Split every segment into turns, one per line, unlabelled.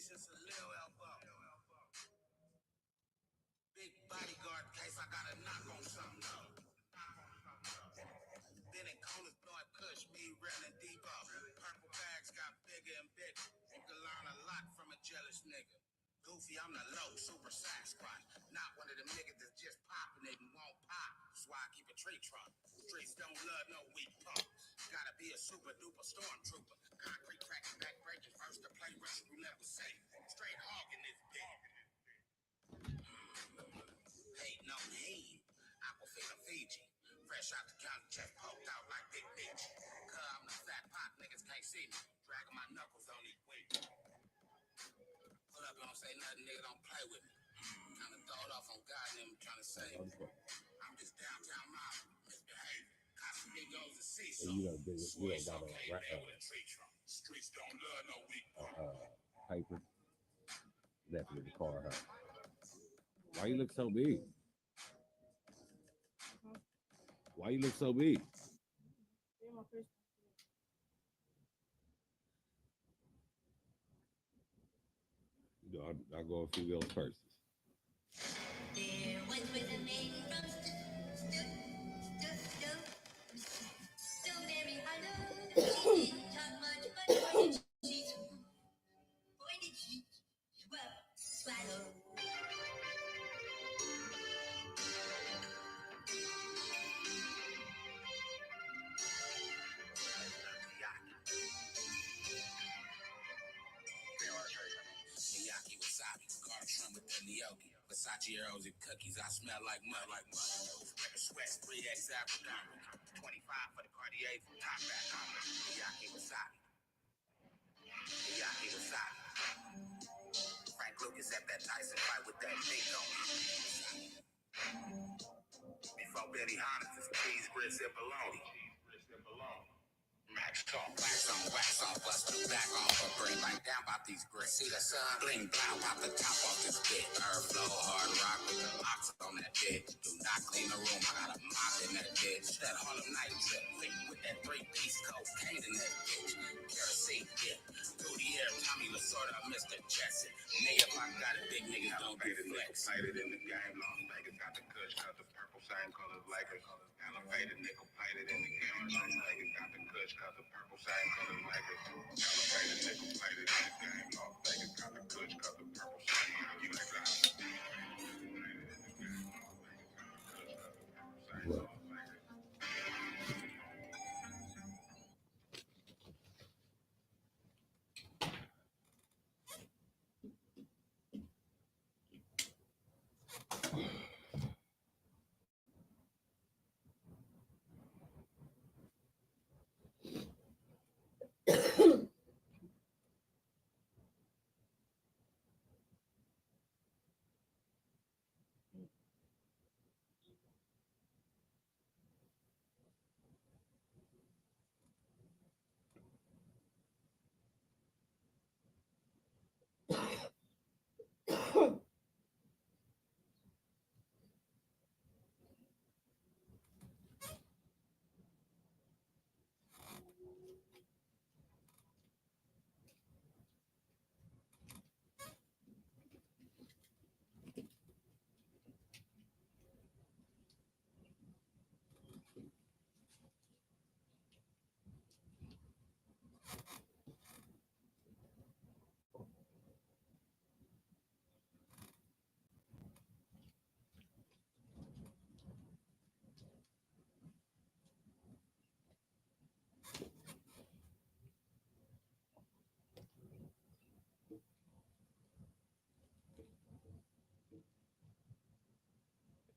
Meech, just a little elbow. Big bodyguard case, I gotta knock on something though. Then in corners blowing push, me reeling deep up. Purple bags got bigger and bigger. You can learn a lot from a jealous nigga. Goofy, I'm the low, super Sasquatch. Not one of them niggas that's just popping it and won't pop. That's why I keep a tree trunk. Streets don't love no weak punk. Gotta be a super duper stormtrooper. Concrete cracking, back breaking. First to play Russian roulette was safe. Straight hogging this bitch. Hey, no heat. Aquafina Fiji. Fresh out the county, chest poked out like Big Meech. I'm the fat pop, niggas can't see me. Dragging my knuckles on these wings. Pull up, don't say nothing, nigga, don't play with me. Kinda throw it off on God and them trying to save me. I'm just downtown mob, misbehaving. Cop some big goes to see so. Swears okay, man, with a tree trunk. Streets don't love no weak
Piper left with the car. Why you look so big? Why you look so big? You know, I go a few girls first.
There once was a man from Strawberry Hollow. He didn't talk much, but boy did she swallow.
Miyaki wasabi, carved shrimp with the gnocchi. Versace arrows and cookies, I smell like mud. Record sweat, 3X Abercrombie. 25 for the Cartier from top back on. Miyaki wasabi. Miyaki wasabi. Frank Lucas at that Tyson fight with that big on. Before Benny Hannes, cheese, grits, and bologna. Max talk, wax on, bust the back off, but bring back down about these grits. See the sun, bling, blow, pop the top off this bit. Herb flow, hard rock with the locks on that bitch. Do not clean the room, I got a mop in that bitch. That Harlem night drip, with that 3-piece cocaine in that bitch. Kerosene dip, through the air, Tommy Lasorda, Mr. Jesson. Nigga, if I got it, big niggas don't get flex. Excited in the game, Las Vegas got the kush, cut the purple, same color as Lakers. Elevated, nickel plated in the camera, Las Vegas got the kush, cut the purple, same color as Lakers. Elevated, nickel plated in the game, Las Vegas got the kush, cut the purple, same color as Lakers.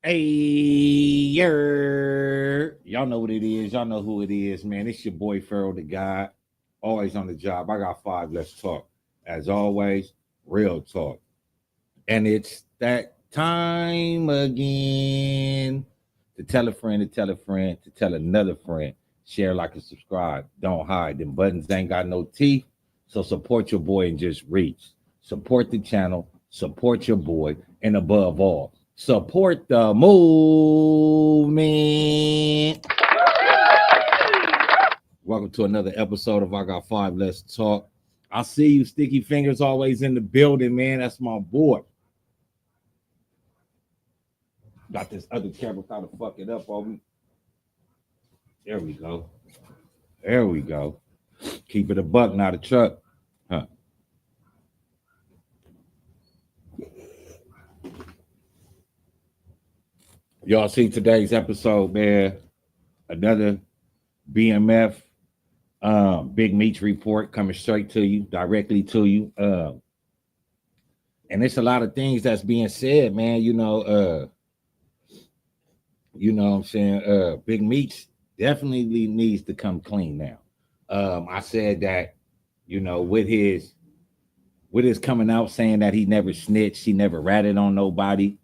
Hey, y'all know what it is. Y'all know who it is, man. It's your boy Pharaoh the God. Always on the job. I got 5. Let's talk. As always, real talk. And it's that time again to tell a friend, to tell a friend, to tell another friend. Share, like, and subscribe. Don't hide. Them buttons ain't got no teeth. So support your boy and just reach. Support the channel. Support your boy. And above all, support the movement. Welcome to another episode of I Got 5 Let's Talk. I see you, Sticky Fingers, always in the building, man. That's my boy. Got this other camera trying to fuck it up on me. There we go. There we go. Keep it a buck, not a truck. Huh. Y'all see today's episode, man. Another BMF Big Meech report coming straight to you, directly to you. And it's a lot of things that's being said, man. You know what I'm saying? Big Meech definitely needs to come clean now. I said that, with his coming out saying that he never snitched, he never ratted on nobody.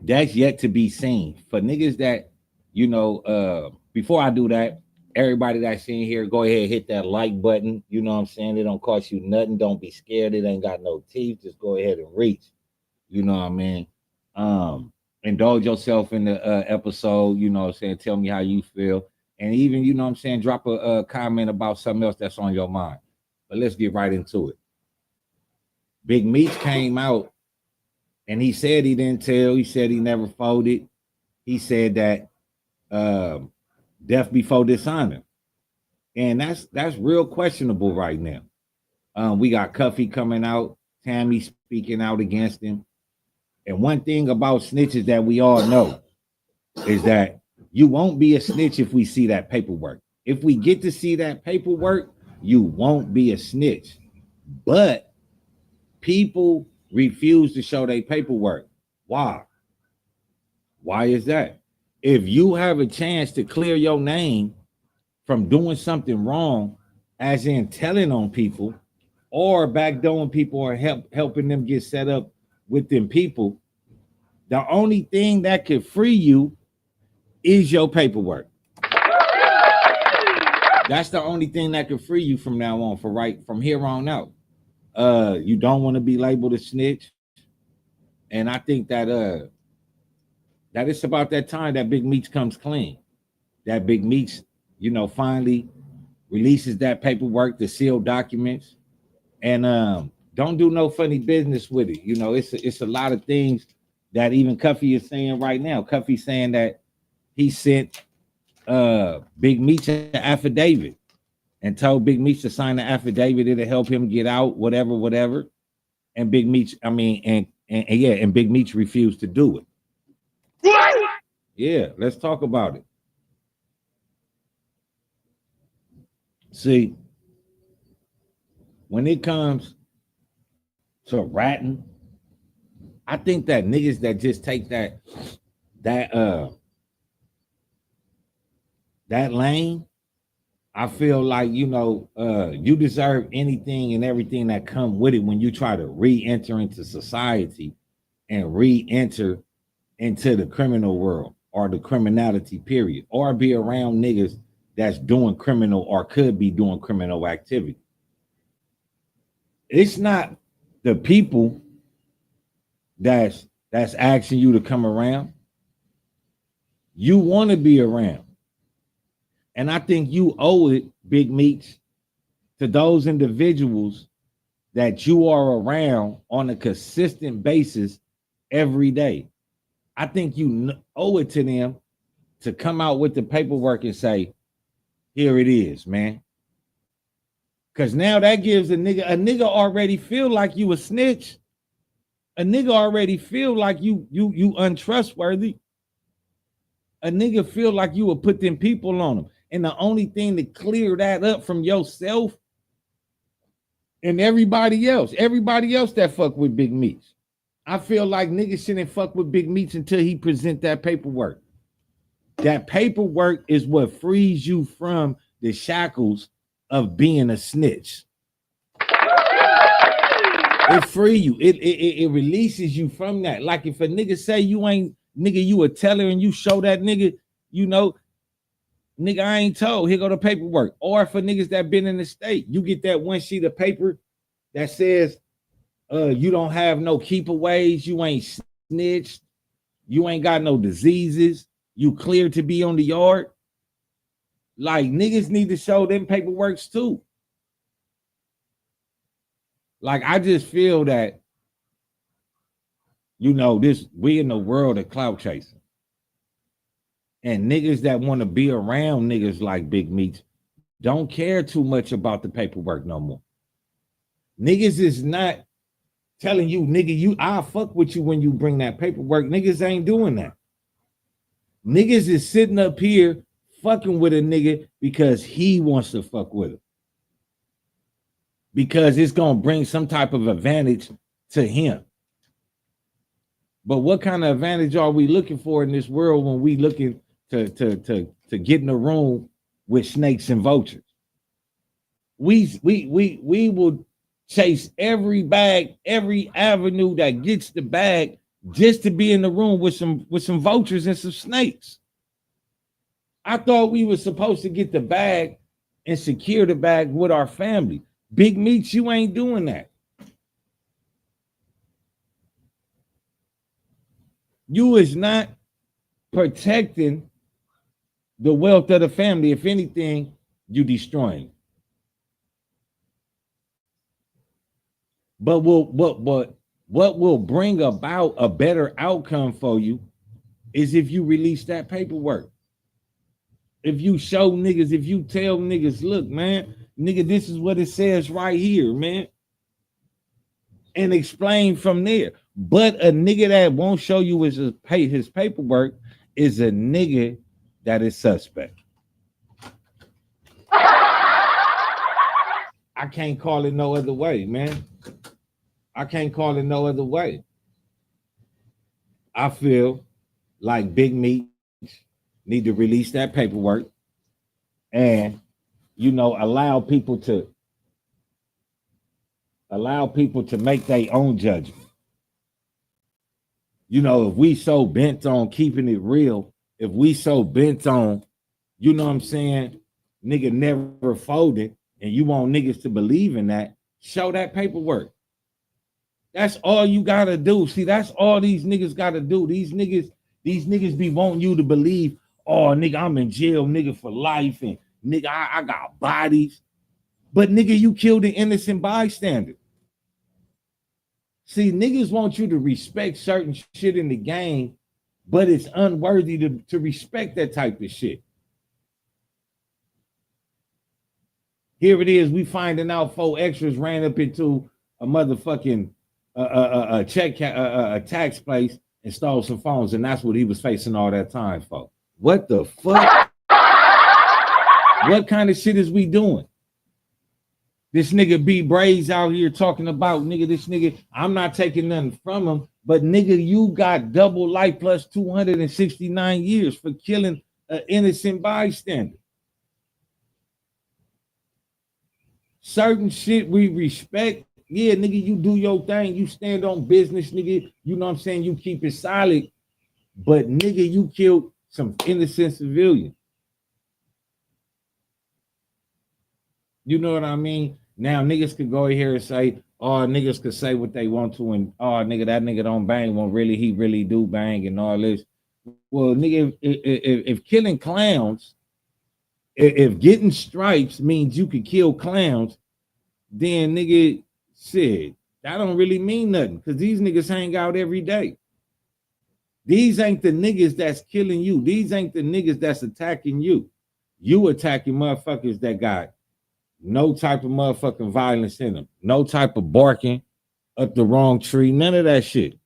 That's yet to be seen. For niggas that, before I do that, everybody that's in here, go ahead, hit that like button. You know what I'm saying? It don't cost you nothing. Don't be scared. It ain't got no teeth. Just go ahead and reach. You know what I mean? Indulge yourself in the episode, you know what I'm saying? Tell me how you feel. And even, you know what I'm saying, drop a comment about something else that's on your mind. But let's get right into it. Big Meech came out and he said he didn't tell. He said he never folded. He said that death before dishonor. And that's real questionable right now. We got Cuffy coming out, Tammy speaking out against him. And one thing about snitches that we all know is that you won't be a snitch if we see that paperwork. If we get to see that paperwork, you won't be a snitch. But people refuse to show their paperwork. Why? Why is that? If you have a chance to clear your name from doing something wrong, as in telling on people or backdooring people or helping them get set up with them people, the only thing that could free you is your paperwork. That's the only thing that could free you from now on, from here on out. You don't want to be labeled a snitch. And I think that it's about that time that Big Meech comes clean. That Big Meech, finally releases that paperwork, the sealed documents, and don't do no funny business with it. It's a lot of things that even Cuffy is saying right now. Cuffy's saying that he sent Big Meech an affidavit and told Big Meech to sign the affidavit. It'll help him get out, whatever. And Big Meech, and Big Meech refused to do it. What? Yeah, let's talk about it. See, when it comes to ratting, I think that niggas that just take that lane, I feel like you deserve anything and everything that come with it when you try to re-enter into society and re-enter into the criminal world or the criminality period, or be around niggas that's doing criminal or could be doing criminal activity. It's not the people that's asking you to come around. You want to be around. And I think you owe it, Big Meech, to those individuals that you are around on a consistent basis every day. I think you owe it to them to come out with the paperwork and say, here it is, man. Because now that gives a nigga already feel like you a snitch. A nigga already feel like you untrustworthy. A nigga feel like you will put them people on them. And the only thing to clear that up from yourself and everybody else that fuck with Big Meech. I feel like niggas shouldn't fuck with Big Meech until he present that paperwork. That paperwork is what frees you from the shackles of being a snitch. It free you. It releases you from that. Like if a nigga say you ain't nigga, you a teller and you show that nigga, nigga, I ain't told. Here go the paperwork. Or for niggas that been in the state, you get that one sheet of paper that says you don't have no keepaways, you ain't snitched, you ain't got no diseases, you clear to be on the yard. Like niggas need to show them paperworks too. Like I just feel that, this we in the world of clout chasing. And niggas that want to be around niggas like Big Meech don't care too much about the paperwork no more. Niggas is not telling you, nigga, I'll fuck with you when you bring that paperwork. Niggas ain't doing that. Niggas is sitting up here fucking with a nigga because he wants to fuck with him. Because it's gonna bring some type of advantage to him. But what kind of advantage are we looking for in this world when we looking to get in a room with snakes and vultures? We will chase every bag, every avenue that gets the bag just to be in the room with some vultures and some snakes. I thought we were supposed to get the bag and secure the bag with our family. Big Meech, you ain't doing that. You is not protecting the wealth of the family. If anything, you destroying. But what will bring about a better outcome for you is if you release that paperwork. If you show niggas, if you tell niggas, look, man, nigga, this is what it says right here, man. And explain from there. But a nigga that won't show you his paperwork is a nigga that is suspect. I can't call it no other way, man. I can't call it no other way. I feel like Big Meech need to release that paperwork and allow people to make their own judgment. If we so bent on keeping it real, if we so bent on, what I'm saying, nigga never folded, and you want niggas to believe in that, show that paperwork. That's all you gotta do. See, that's all these niggas gotta do. These niggas be wanting you to believe, oh, nigga, I'm in jail, nigga, for life, and nigga, I got bodies. But nigga, you killed an innocent bystander. See, niggas want you to respect certain shit in the game, but it's unworthy to respect that type of shit. Here it is, we finding out 4 extras ran up into a motherfucking a tax place and stole some phones, and that's what he was facing all that time for. What the fuck? What kind of shit is we doing? This nigga B Braves out here talking about, nigga, this nigga, I'm not taking nothing from him, but nigga, you got double life plus 269 years for killing an innocent bystander. Certain shit we respect. Yeah, nigga, you do your thing. You stand on business, nigga. You know what I'm saying? You keep it solid. But nigga, you killed some innocent civilians. You know what I mean? Now niggas could go here and say, oh, niggas could say what they want to, and oh, nigga, that nigga don't bang when really he really do bang and all this. Well, nigga, if killing clowns, if getting stripes means you could kill clowns, then nigga, shit, that don't really mean nothing because these niggas hang out every day. These ain't the niggas that's killing you. These ain't the niggas that's attacking you. You attacking motherfuckers that got no type of motherfucking violence in them. No type of barking up the wrong tree. None of that shit.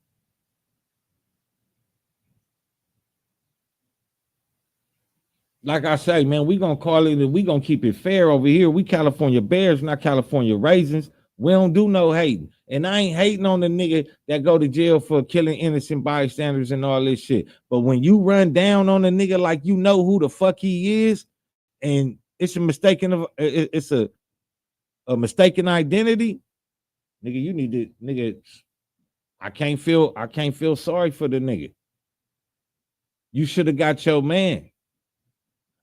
Like I say, man, we gonna call it, we gonna keep it fair over here. We California Bears, not California Raisins. We don't do no hating. And I ain't hating on the nigga that go to jail for killing innocent bystanders and all this shit. But when you run down on a nigga like you know who the fuck he is, and it's a mistaken identity, nigga, you need to, nigga, I can't feel sorry for the nigga. You should have got your man.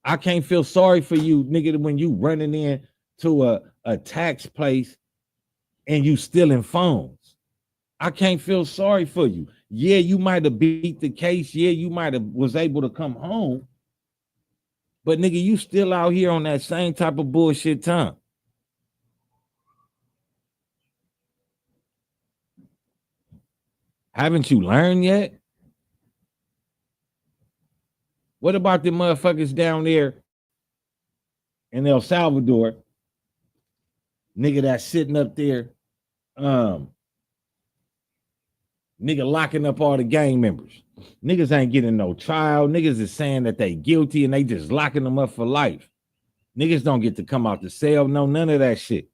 I can't feel sorry for you, nigga, when you running in to a tax place and you stealing phones. I can't feel sorry for you. Yeah, you might have beat the case. Yeah, you might have was able to come home. But nigga, you still out here on that same type of bullshit time. Haven't you learned yet? What about the motherfuckers down there in El Salvador? Nigga that's sitting up there, nigga locking up all the gang members. Niggas ain't getting no trial. Niggas is saying that they guilty and they just locking them up for life. Niggas don't get to come out the cell. No, none of that shit.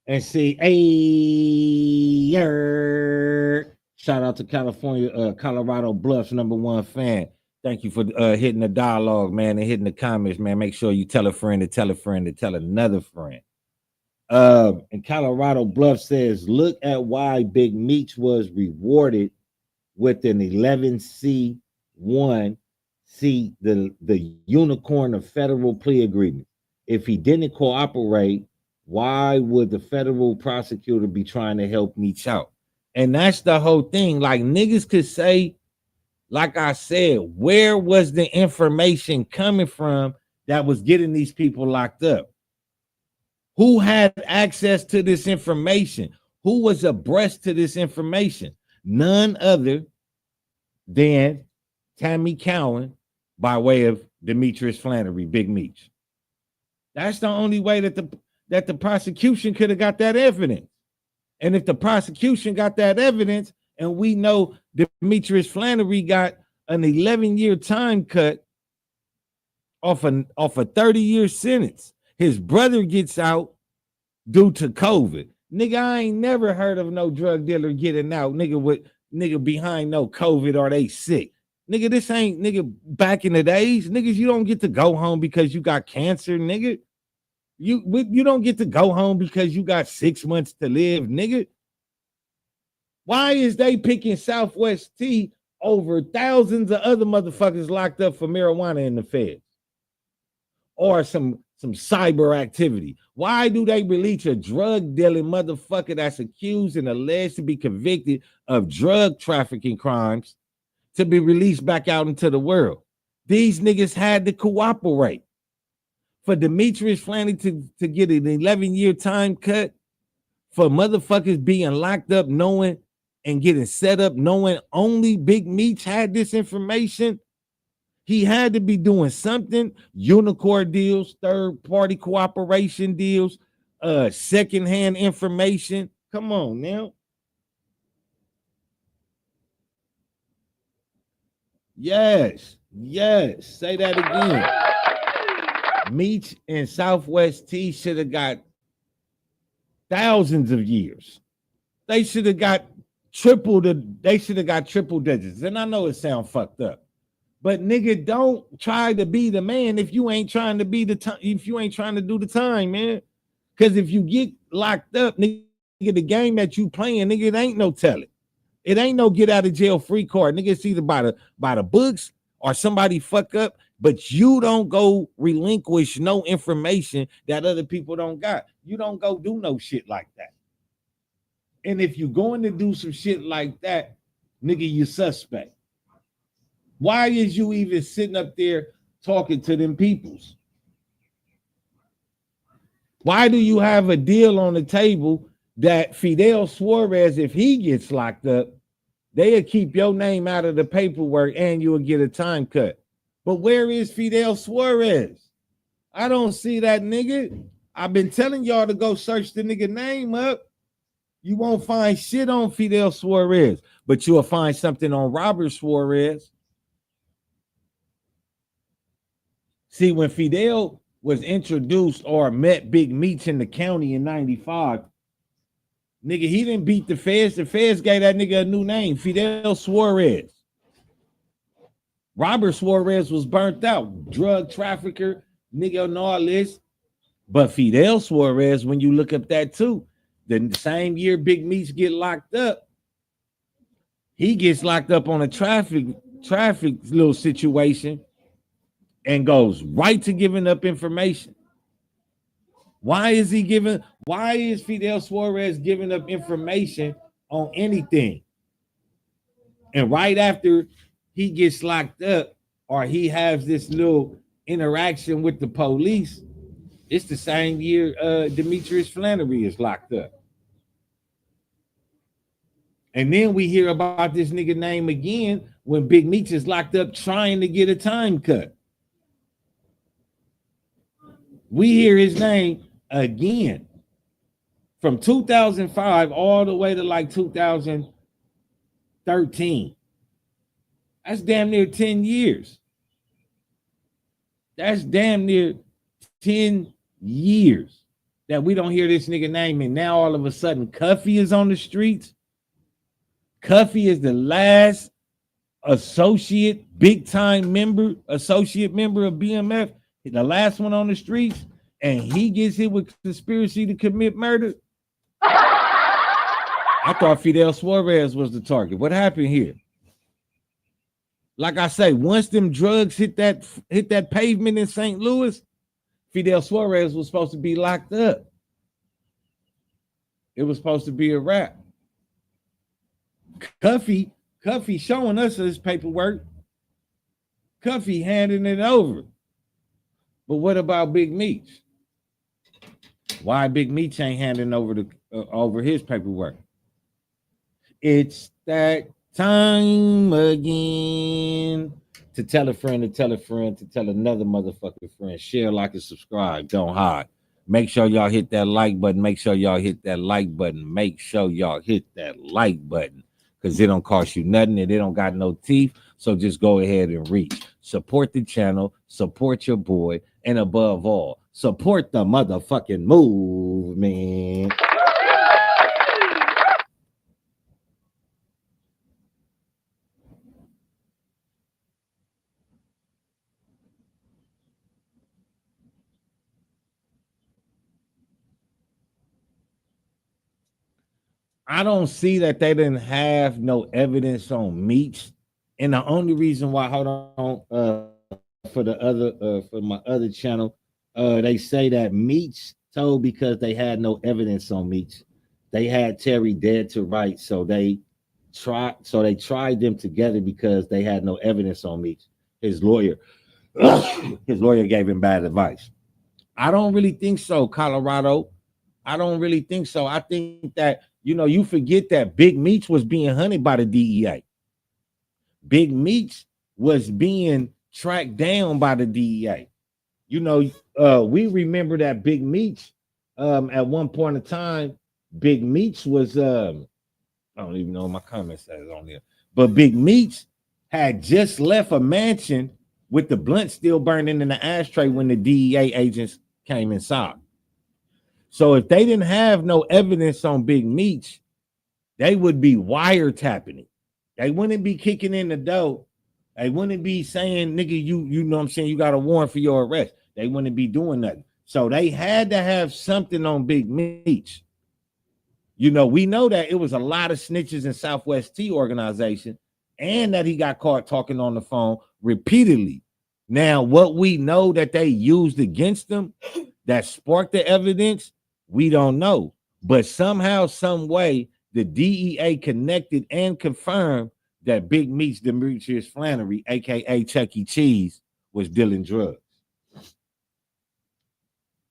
And see, hey, shout out to California, Colorado Bluffs #1 fan. Thank you for hitting the dialogue, man, and hitting the comments, man. Make sure you tell a friend to tell a friend to tell another friend. And Colorado Bluff says, look at why Big Meech was rewarded with an 11C1, see the unicorn of federal plea agreement. If he didn't cooperate, why would the federal prosecutor be trying to help Meech out? And that's the whole thing. Like, niggas could say, like I said, where was the information coming from that was getting these people locked up? Who had access to this information? Who was abreast to this information? None other than Tammy Cowan by way of Demetrius Flannery, Big Meech. That's the only way that the prosecution could have got that evidence. And if the prosecution got that evidence, and we know Demetrius Flannery got an 11-year time cut off a 30-year sentence, his brother gets out due to COVID. Nigga, I ain't never heard of no drug dealer getting out, nigga behind no COVID or they sick. Nigga, this ain't nigga back in the days. Niggas, you don't get to go home because you got cancer, nigga. You don't get to go home because you got 6 months to live, nigga. Why is they picking Southwest T over thousands of other motherfuckers locked up for marijuana in the feds? Or some cyber activity? Why do they release a drug dealing motherfucker that's accused and alleged to be convicted of drug trafficking crimes to be released back out into the world? These niggas had to cooperate. For Demetrius Flannery to get an 11-year time cut, for motherfuckers being locked up knowing and getting set up knowing only Big Meech had this information, he had to be doing something. Unicorn deals, third-party cooperation deals, secondhand information. Come on now. Yes. Say that again. Meech and Southwest T should have got thousands of years. They should have got triple digits. And I know it sounds fucked up, but nigga, don't try to be the man if you ain't trying to be if you ain't trying to do the time, man. Because if you get locked up, nigga, the game that you playing, nigga, it ain't no telling. It ain't no get out of jail free card. Nigga, it's either by the books or somebody fuck up, but you don't go relinquish no information that other people don't got. You don't go do no shit like that. And if you're going to do some shit like that, nigga, you suspect. Why is you even sitting up there talking to them peoples? Why do you have a deal on the table that Fidel Suarez, if he gets locked up, they'll keep your name out of the paperwork and you'll get a time cut? But where is Fidel Suarez? I don't see that nigga. I've been telling y'all to go search the nigga name up. You won't find shit on Fidel Suarez, but you'll find something on Robert Suarez. See, when Fidel was introduced or met Big Meech in the county in 95, nigga, he didn't beat the feds. The feds gave that nigga a new name, Fidel Suarez. Robert Suarez was burnt out, drug trafficker, nigga, and all this. But Fidel Suarez, when you look up that too, the same year Big Meech get locked up, he gets locked up on a traffic little situation and goes right to giving up information. Why is Fidel Suarez giving up information on anything? And right after he gets locked up or he has this little interaction with the police, it's the same year Demetrius Flannery is locked up. And then we hear about this nigga name again when Big Meech is locked up trying to get a time cut. We hear his name again from 2005 all the way to like 2013. That's damn near 10 years. That's damn near 10 years that we don't hear this nigga name. And now all of a sudden, Cuffy is on the streets. Cuffy is the last associate member of BMF, the last one on the streets, and he gets hit with conspiracy to commit murder. I thought Fidel Suarez was the target. What happened here? Like I say, once them drugs hit that pavement in St. Louis, Fidel Suarez was supposed to be locked up. It was supposed to be a wrap. Cuffy showing us his paperwork. Cuffy handing it over. But what about Big Meech? Why Big Meech ain't handing over his paperwork? It's that time again to tell a friend to tell a friend to tell another motherfucking friend. Share, like, and subscribe. Don't hide. Make sure y'all hit that like button. Make sure y'all hit that like button. Make sure y'all hit that like button. Because it don't cost you nothing and it don't got no teeth. So just go ahead and reach. Support the channel. Support your boy. And above all, support the motherfucking movement. I don't see that they didn't have no evidence on Meech. And the only reason why, hold on, for my other channel, they say that Meech told because they had no evidence on Meech. They had Terry dead to rights, so they tried them together because they had no evidence on Meech. His lawyer gave him bad advice. I don't really think so, Colorado. I don't really think so. I think that, you forget that Big Meech was being hunted by the DEA. Big Meech was being tracked down by the DEA. We remember that Big Meech, at one point in time, Big Meech was, I don't even know what my comment says on there, but Big Meech had just left a mansion with the blunt still burning in the ashtray when the DEA agents came inside. So if they didn't have no evidence on Big Meech, they would be wiretapping it. They wouldn't be kicking in the door. They wouldn't be saying, nigga, you know what I'm saying, you got a warrant for your arrest. They wouldn't be doing nothing. So they had to have something on Big Meech. We know that it was a lot of snitches in Southwest T organization and that he got caught talking on the phone repeatedly. Now, what we know that they used against them that sparked the evidence, we don't know. But somehow, some way, the DEA connected and confirmed that Big Meech Demetrius Flannery, aka Chuck E. Cheese, was dealing drugs.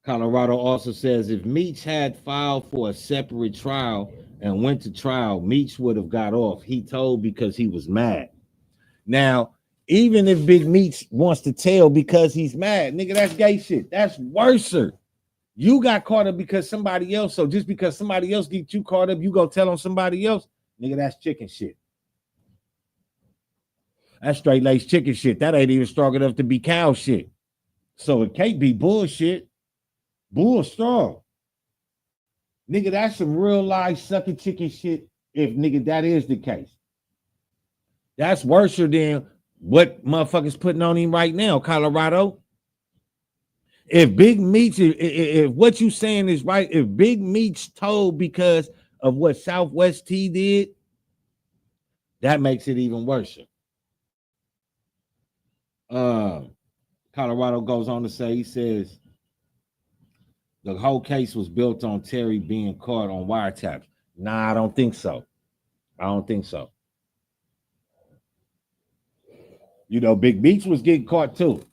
Colorado also says if Meech had filed for a separate trial and went to trial, Meech would have got off. He told because he was mad. Now, even if Big Meech wants to tell because he's mad, nigga, that's gay shit. That's worser. You got caught up because somebody else. So just because somebody else gets you caught up, you go tell on somebody else, nigga, that's chicken shit. That's straight laced chicken shit. That ain't even strong enough to be cow shit. So it can't be bullshit. Bull strong. Nigga, that's some real life sucking chicken shit if, nigga, that is the case. That's worse than what motherfuckers putting on him right now, Colorado. If Big Meech, if what you saying is right, if Big Meech told because of what Southwest T did, that makes it even worse. Colorado goes on to say, he says, The whole case was built on Terry being caught on wiretaps. Nah, I don't think so. I don't think so. You know, Big Meech was getting caught too.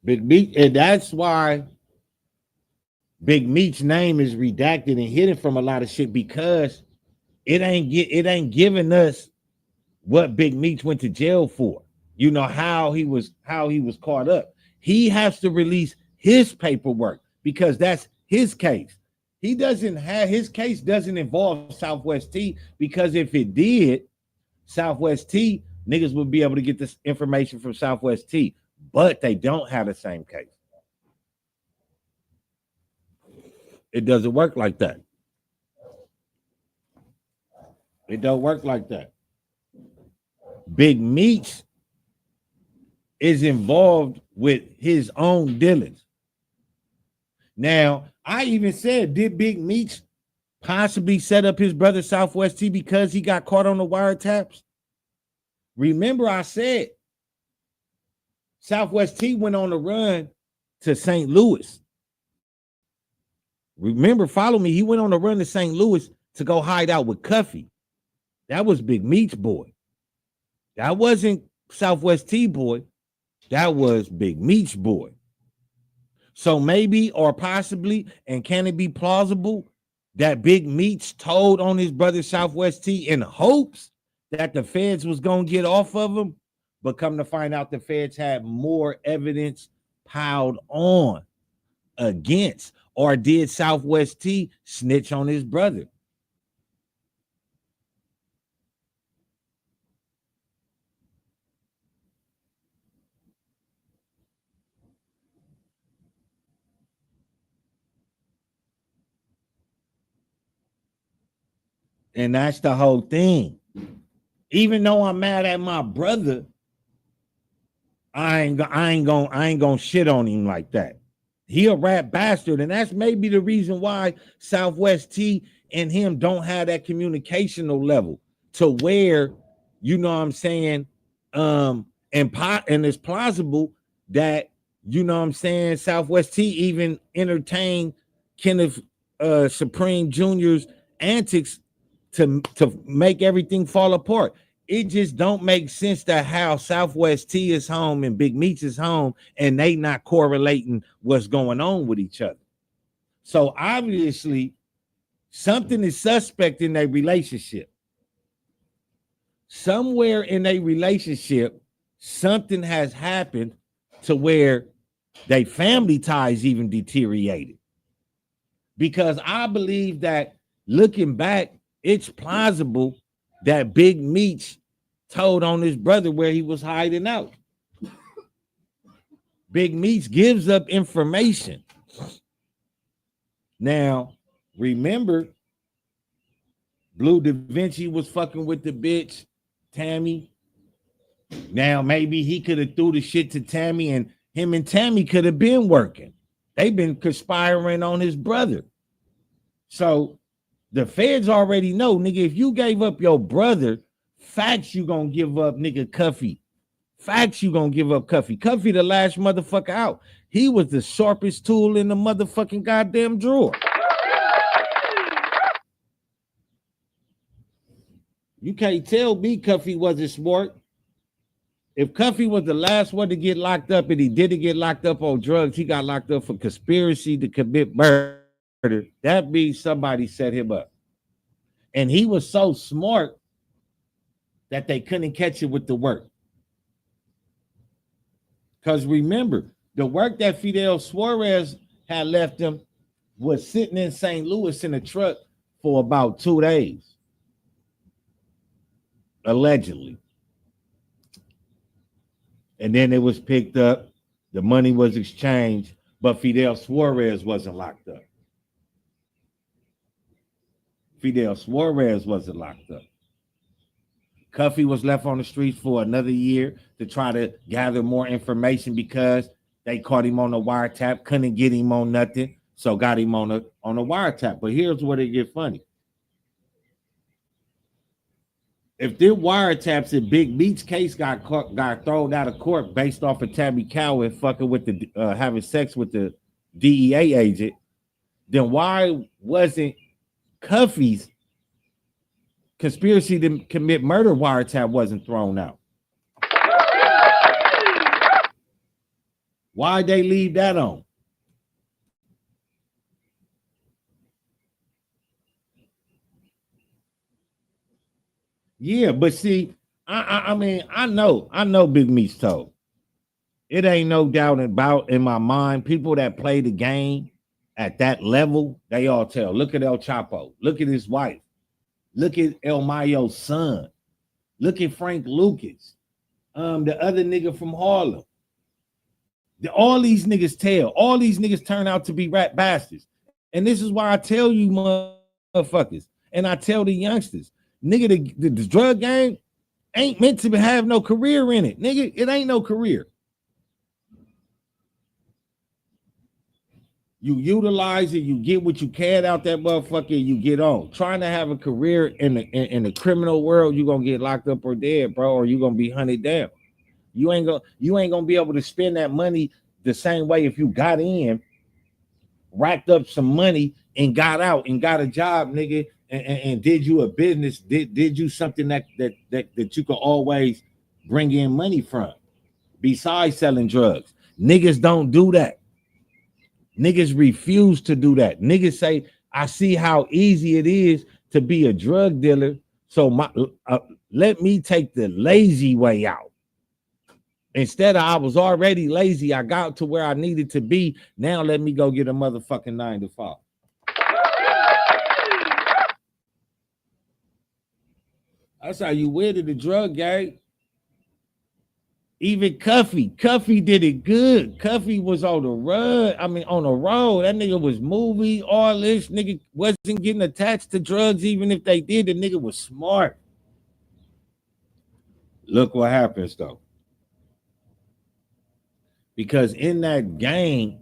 Big Meech, and that's why Big Meech's name is redacted and hidden from a lot of shit because it ain't giving us what Big Meech went to jail for. You know how he was caught up. He has to release his paperwork because that's his case. He doesn't have his case doesn't involve Southwest T because if it did, Southwest T niggas would be able to get this information from Southwest T, but they don't have the same case. It doesn't work like that. It don't work like that. Big Meech is involved with his own dealings. Now, I even said, did Big Meech possibly set up his brother Southwest T because he got caught on the wiretaps? Remember, I said Southwest T went on a run to St. Louis. Remember, follow me. He went on a run to St. Louis to go hide out with Cuffy. That was Big Meech boy. That wasn't Southwest T boy. That was Big Meech boy. So maybe or possibly, and can it be plausible that Big Meech told on his brother Southwest T in hopes that the feds was going to get off of him, but come to find out the feds had more evidence piled on against, or did Southwest T snitch on his brother? And that's the whole thing. Even though I'm mad at my brother, I ain't gonna shit on him like that. He a rap bastard, and that's maybe the reason why Southwest T and him don't have that communicational level to where, you know what I'm saying, and it's plausible that, you know what I'm saying, Southwest T even entertained Kenneth Supreme Jr.'s antics to make everything fall apart. It just don't make sense that how Southwest T is home and Big Meech is home and they not correlating what's going on with each other. So obviously something is suspect in their relationship. Somewhere in a relationship, something has happened to where their family ties even deteriorated. Because I believe that looking back, it's plausible that Big Meech told on his brother where he was hiding out. Big Meech gives up information. Now, remember, Blue Da Vinci was fucking with the bitch, Tammy. Now, maybe he could have threw the shit to Tammy and him and Tammy could have been working. They've been conspiring on his brother. So the feds already know, nigga, if you gave up your brother, facts you gonna give up, nigga, Cuffy. Facts you gonna give up Cuffy. Cuffy the last motherfucker out. He was the sharpest tool in the motherfucking goddamn drawer. You can't tell me Cuffy wasn't smart. If Cuffy was the last one to get locked up and he didn't get locked up on drugs, he got locked up for conspiracy to commit murder. That means somebody set him up. And he was so smart that they couldn't catch it with the work. Because remember, the work that Fidel Suarez had left him was sitting in St. Louis in a truck for about 2 days. Allegedly. And then it was picked up. The money was exchanged, but Fidel Suarez wasn't locked up. Fidel Suarez wasn't locked up. Cuffy was left on the streets for another year to try to gather more information because they caught him on the wiretap, couldn't get him on nothing, so got him on the wiretap. But here's where they get funny. If their wiretaps in Big Meech's case got thrown out of court based off of Tabby Cowan fucking with the having sex with the DEA agent, then why wasn't Cuffy's conspiracy to commit murder wiretap wasn't thrown out? Why'd they leave that on? Yeah, but see, I mean, I know Big Meech told. It ain't no doubt about in my mind, people that play the game at that level, they all tell. Look at El Chapo. Look at his wife. Look at El Mayo's son. Look at Frank Lucas. The other nigga from Harlem. All these niggas tell. All these niggas turn out to be rat bastards. And this is why I tell you motherfuckers, and I tell the youngsters, nigga, the drug game ain't meant to have no career in it. Nigga, it ain't no career. You utilize it, you get what you can out that motherfucker, you get on. Trying to have a career in the criminal world, you gonna get locked up or dead, bro, or you gonna be hunted down. You ain't gonna be able to spend that money the same way if you got in, racked up some money and got out and got a job, nigga, and did you a business, did you something that you could always bring in money from besides selling drugs. Niggas don't do that. Niggas refuse to do that. Niggas say, I see how easy it is to be a drug dealer, so let me take the lazy way out. Instead of I was already lazy, I got to where I needed to be. Now let me go get a motherfucking 9 to 5. That's how you win in the drug game. Even Cuffy did it good. Cuffy was on the run. I mean, on the road. That nigga was movie, all this. Nigga wasn't getting attached to drugs. Even if they did, the nigga was smart. Look what happens though. Because in that game,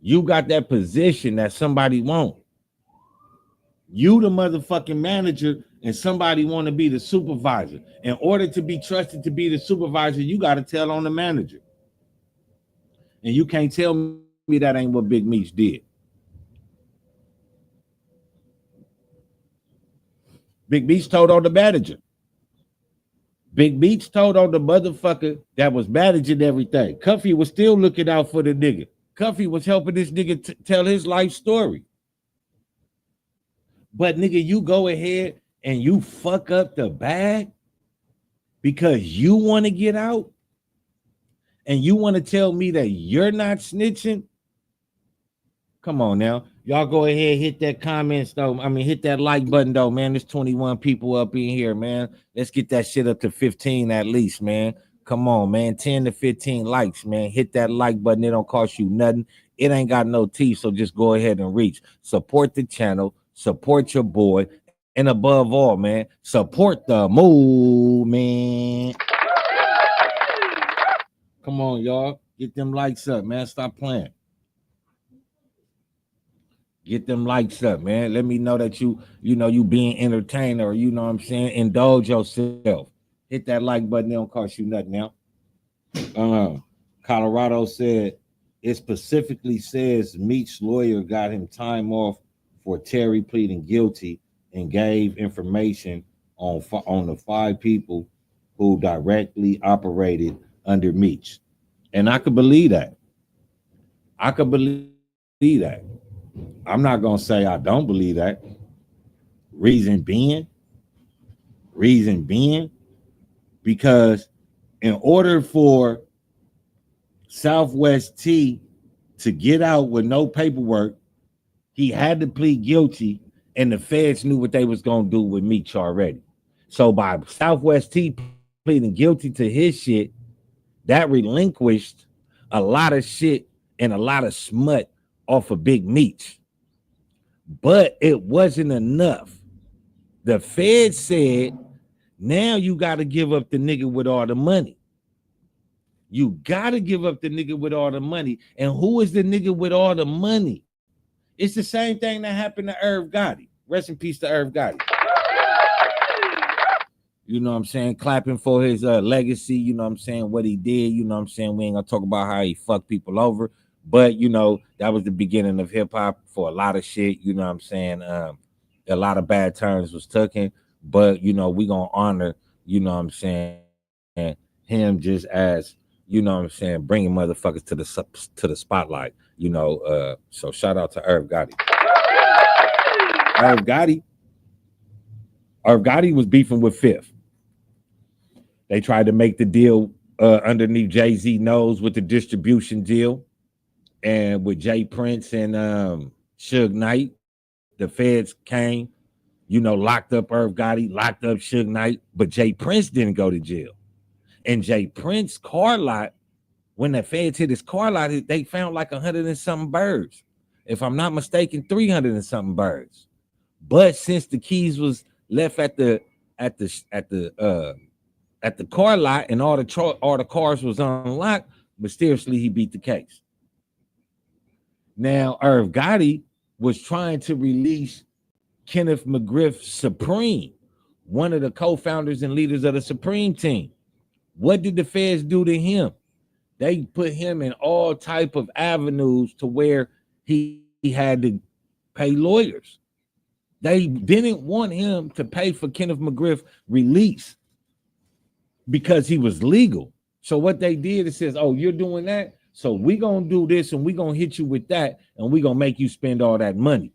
you got that position that somebody wants. You the motherfucking manager and somebody want to be the supervisor. In order to be trusted to be the supervisor, you got to tell on the manager. And you can't tell me that ain't what Big Meech did. Big Meech told on the manager. Big Meech told on the motherfucker that was managing everything. Cuffy was still looking out for the nigga. Cuffy was helping this nigga tell his life story. But nigga, you go ahead and you fuck up the bag because you want to get out and you want to tell me that you're not snitching. Come on now. Y'all go ahead, hit that comments though. I mean, hit that like button though, man. There's 21 people up in here, man. Let's get that shit up to 15 at least, man. Come on, man. 10 to 15 likes, man. Hit that like button. It don't cost you nothing. It ain't got no teeth, so just go ahead and reach. Support the channel. Support your boy. And above all, man, support the movement. Come on, y'all. Get them likes up, man. Stop playing. Get them likes up, man. Let me know that you being entertained, or you know what I'm saying, indulge yourself. Hit that like button. It don't cost you nothing now. Colorado said it specifically says Meech's lawyer got him time off for Terry pleading guilty and gave information on the 5 people who directly operated under Meech. And I could believe that. I could believe that. I'm not going to say I don't believe that. Reason being, because in order for Southwest T to get out with no paperwork, he had to plead guilty, and the feds knew what they was going to do with Meech already. So by Southwest T pleading guilty to his shit, that relinquished a lot of shit and a lot of smut off of Big Meech. But it wasn't enough. The Fed said, now you got to give up the nigga with all the money. You got to give up the nigga with all the money. And who is the nigga with all the money? It's the same thing that happened to Irv Gotti. Rest in peace to Irv Gotti. You know what I'm saying? Clapping for his legacy. You know what I'm saying? What he did. You know what I'm saying? We ain't going to talk about how he fucked people over. But you know, that was the beginning of hip hop for a lot of shit. You know what I'm saying? A lot of bad turns was taken, but you know, we gonna honor, you know what I'm saying, him just as, you know what I'm saying, bringing motherfuckers to the spotlight. You know, so shout out to Irv Gotti. Irv Gotti, Irv Gotti was beefing with Fifth. They tried to make the deal underneath Jay Z nose with the distribution deal, and with Jay Prince and Suge Knight, the feds came, you know, locked up Irv Gotti, locked up Suge Knight, but Jay Prince didn't go to jail. And Jay Prince car lot, when the feds hit his car lot, they found like 100 and something birds. If I'm not mistaken, 300 and something birds. But since the keys was left at the at the uh at the car lot and all the cars was unlocked, mysteriously he beat the case. Now Irv Gotti was trying to release Kenneth McGriff Supreme, one of the co-founders and leaders of the Supreme team. What did the feds do to him? They put him in all type of avenues to where he had to pay lawyers. They didn't want him to pay for Kenneth McGriff release because he was legal. So what they did is says, "Oh, you're doing that, so we gonna do this, and we gonna hit you with that, and we gonna make you spend all that money."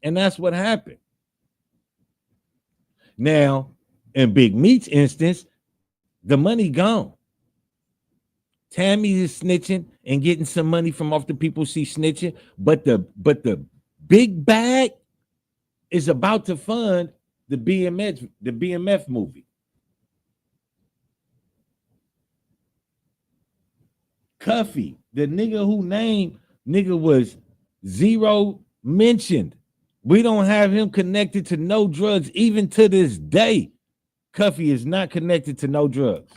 And that's what happened. Now, in Big Meech's instance, the money gone. Tammy is snitching and getting some money from off the people she snitching, but the big bag is about to fund the BMF movie. Cuffy, the nigga who named nigga was zero mentioned. We don't have him connected to no drugs even to this day. Cuffy is not connected to no drugs.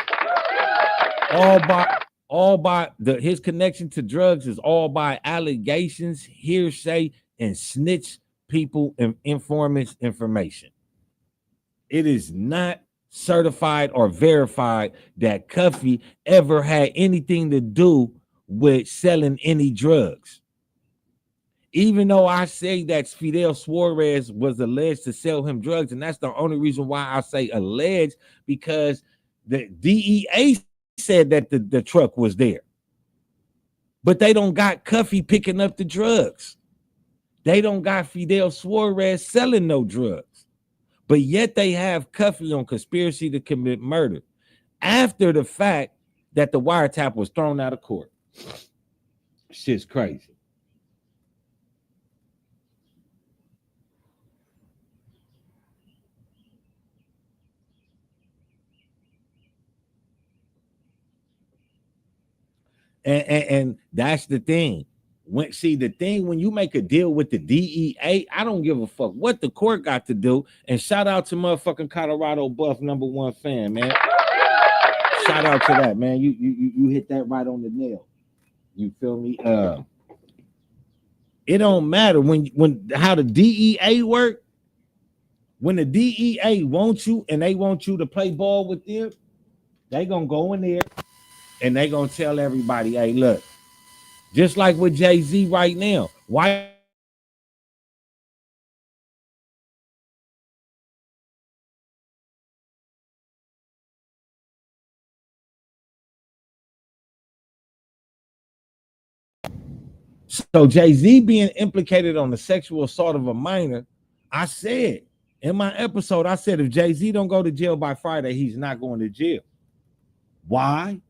All by his connection to drugs is all by allegations, hearsay, and snitch people and informants information. It is not certified or verified that Cuffy ever had anything to do with selling any drugs. Even though I say that Fidel Suarez was alleged to sell him drugs, and that's the only reason why I say alleged, because the DEA said that the truck was there, but they don't got Cuffy picking up the drugs. They don't got Fidel Suarez selling no drugs, but yet they have Cuffy on conspiracy to commit murder after the fact that the wiretap was thrown out of court. Shit's crazy. And that's the thing. When you make a deal with the DEA, I don't give a fuck what the court got to do. And shout out to motherfucking Colorado Buff #1 fan, man. Shout out to that, man. You hit that right on the nail. You feel me? It don't matter when how the DEA work. When the DEA wants you and they want you to play ball with them, they gonna go in there and they gonna tell everybody, "Hey, look." Just like with Jay-Z right now. Why y'all think Jay-Z don't want to talk to nobody? Because Jay-Z is Jay-Z. Jay-Z is not going to talk to nobody unless he got something to say. So Jay-Z being implicated on the sexual assault of a minor, I said in my episode, I said if Jay-Z don't go to jail by Friday, he's not going to jail. Why?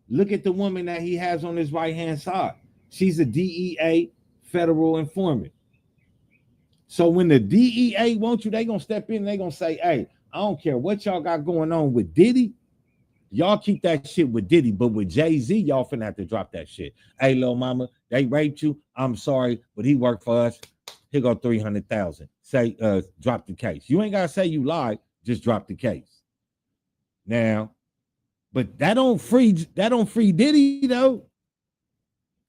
Look at the woman that he has on his right-hand side. She's a DEA federal informant. So when the DEA wants you, they gonna step in and they gonna say, "Hey, I don't care what y'all got going on with Diddy. Y'all keep that shit with Diddy, but with Jay-Z, y'all finna have to drop that shit. Hey, little mama, they raped you. I'm sorry, but he worked for us. Here go 300,000. Say, drop the case. You ain't gotta say you lied, just drop the case. Now, but that don't free Diddy though.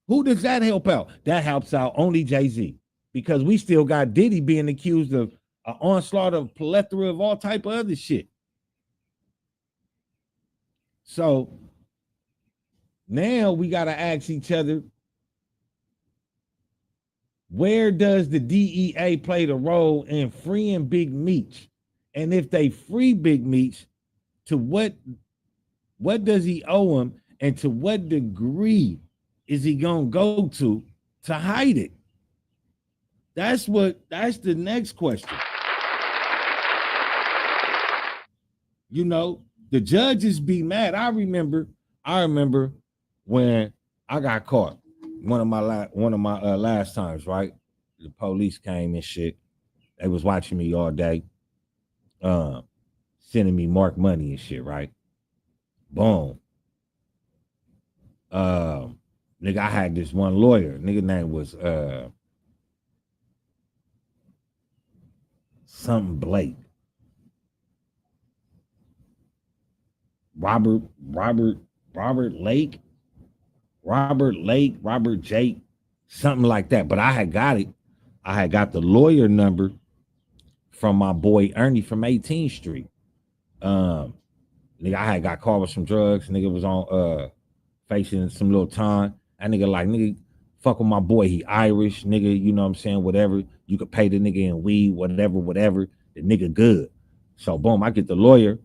Who does that help out? That helps out only Jay-Z, because we still got Diddy being accused of an onslaught of plethora of all type of other shit. So now we got to ask each other, Where does the DEA play the role in freeing Big Meech? And if they free Big Meech, to what does he owe him, and to what degree is he gonna go to hide it? That's the next question. You know, the judges be mad. I remember when I got caught. One of my last times, right? The police came and shit. They was watching me all day, sending me marked money and shit, right? Boom. Nigga, I had this one lawyer. Nigga name was something Blake. Robert Lake, Robert Jake, something like that. But I had got it. I had got the lawyer number from my boy Ernie from 18th Street. Nigga, I had got caught with some drugs. Nigga was on facing some little time. That nigga, fuck with my boy. He Irish, nigga, you know what I'm saying? Whatever. You could pay the nigga in weed, whatever. The nigga good. So boom, I get the lawyer.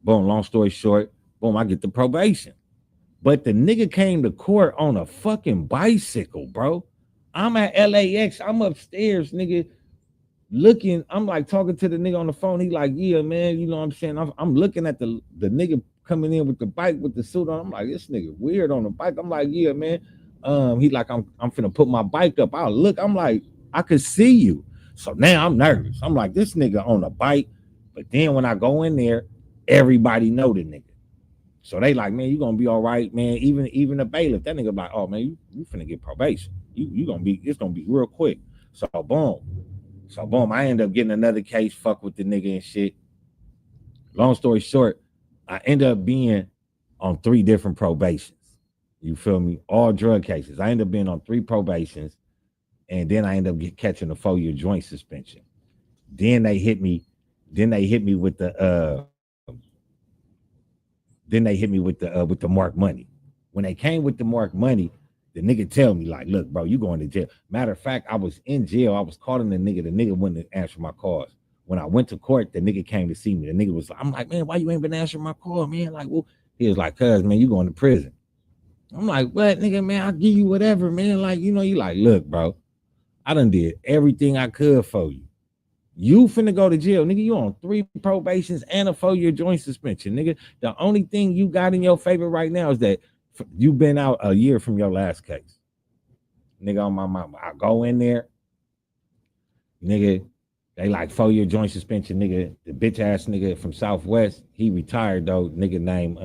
Boom, long story short, boom, I get the probation. But the nigga came to court on a fucking bicycle, bro. I'm at LAX. I'm upstairs, nigga, looking. I'm like talking to the nigga on the phone. He like, yeah, man, you know what I'm saying? I'm looking at the nigga coming in with the bike with the suit on. I'm like, this nigga weird on the bike. I'm like, yeah, man. He like, I'm finna put my bike up. I look, I'm like, I could see you. So now I'm nervous. I'm like, this nigga on a bike. But then when I go in there, everybody know the nigga. So they like, man, you gonna be all right, man. Even the bailiff, that nigga like, oh man, you finna get probation. You gonna be, it's gonna be real quick. So boom, I end up getting another case, fuck with the nigga and shit. Long story short, I end up being on 3 different probations. You feel me? All drug cases. I end up being on 3 probations, and then I end up catching a 4-year joint suspension. Then they hit me with the with the marked money. When they came with the marked money, the nigga tell me like, look, bro, you going to jail. Matter of fact, I was in jail. I was calling the nigga wouldn't answer my calls. When I went to court, the nigga came to see me. The nigga was like, I'm like, man, why you ain't been answering my call, man? Like, well, he was like, cuz, man, you going to prison. I'm like, what, nigga, man, I'll give you whatever, man. Like, you know, you like, look, bro, I done did everything I could for you. You finna go to jail, nigga. You on 3 probations and a 4-year joint suspension, nigga. The only thing you got in your favor right now is that you been out a year from your last case. Nigga, on my mama, I go in there, nigga, they like 4-year joint suspension, nigga. The bitch ass nigga from Southwest, he retired though, nigga named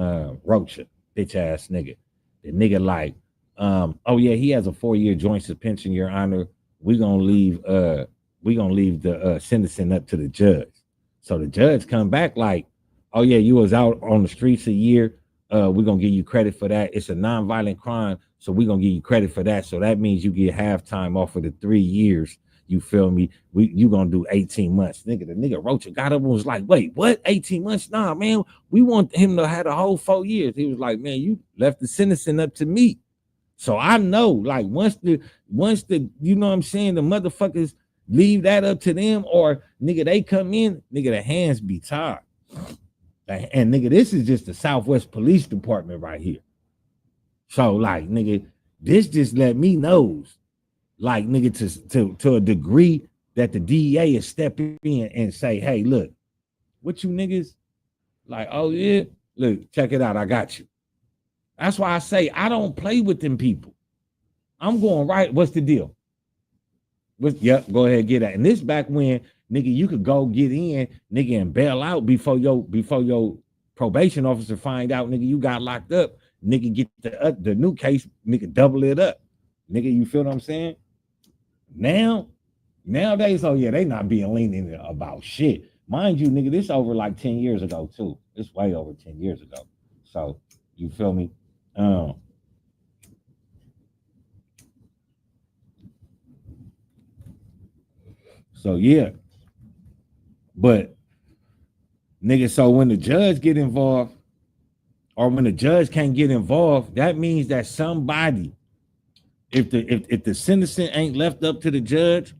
Rocha, bitch ass nigga. The nigga like, oh yeah, he has a 4-year joint suspension, your honor. We gonna leave the sentencing up to the judge. So the judge come back like, oh yeah, you was out on the streets a year. We're gonna give you credit for that. It's a non-violent crime, so we're gonna give you credit for that. So that means you get half time off of the 3 years. You feel me? You gonna do 18 months. Nigga, the nigga Rocha got up and was like, wait, what? 18 months? Nah, man, we want him to have the whole 4 years. He was like, man, you left the sentencing up to me. So I know, like, once the, you know what I'm saying, the motherfuckers leave that up to them, or nigga, they come in, nigga, the hands be tied. And nigga, this is just the Southwest Police Department right here. So like, nigga, this just let me know, like, nigga, to a degree that the DEA is stepping in and say, hey, look, what you niggas like, oh yeah, look, check it out, I got you. That's why I say I don't play with them people. I'm going right. What's the deal? Yep, go ahead, get that. And this back when, nigga, you could go get in, nigga, and bail out before your probation officer find out, nigga, you got locked up. Nigga, get the new case, nigga, double it up. Nigga, you feel what I'm saying? Nowadays, oh yeah, they not being lenient about shit. Mind you, nigga, this over like 10 years ago too. It's way over 10 years ago. So you feel me? So yeah, but nigga, so when the judge get involved, or when the judge can't get involved, that means that somebody if the sentencing ain't left up to the judge,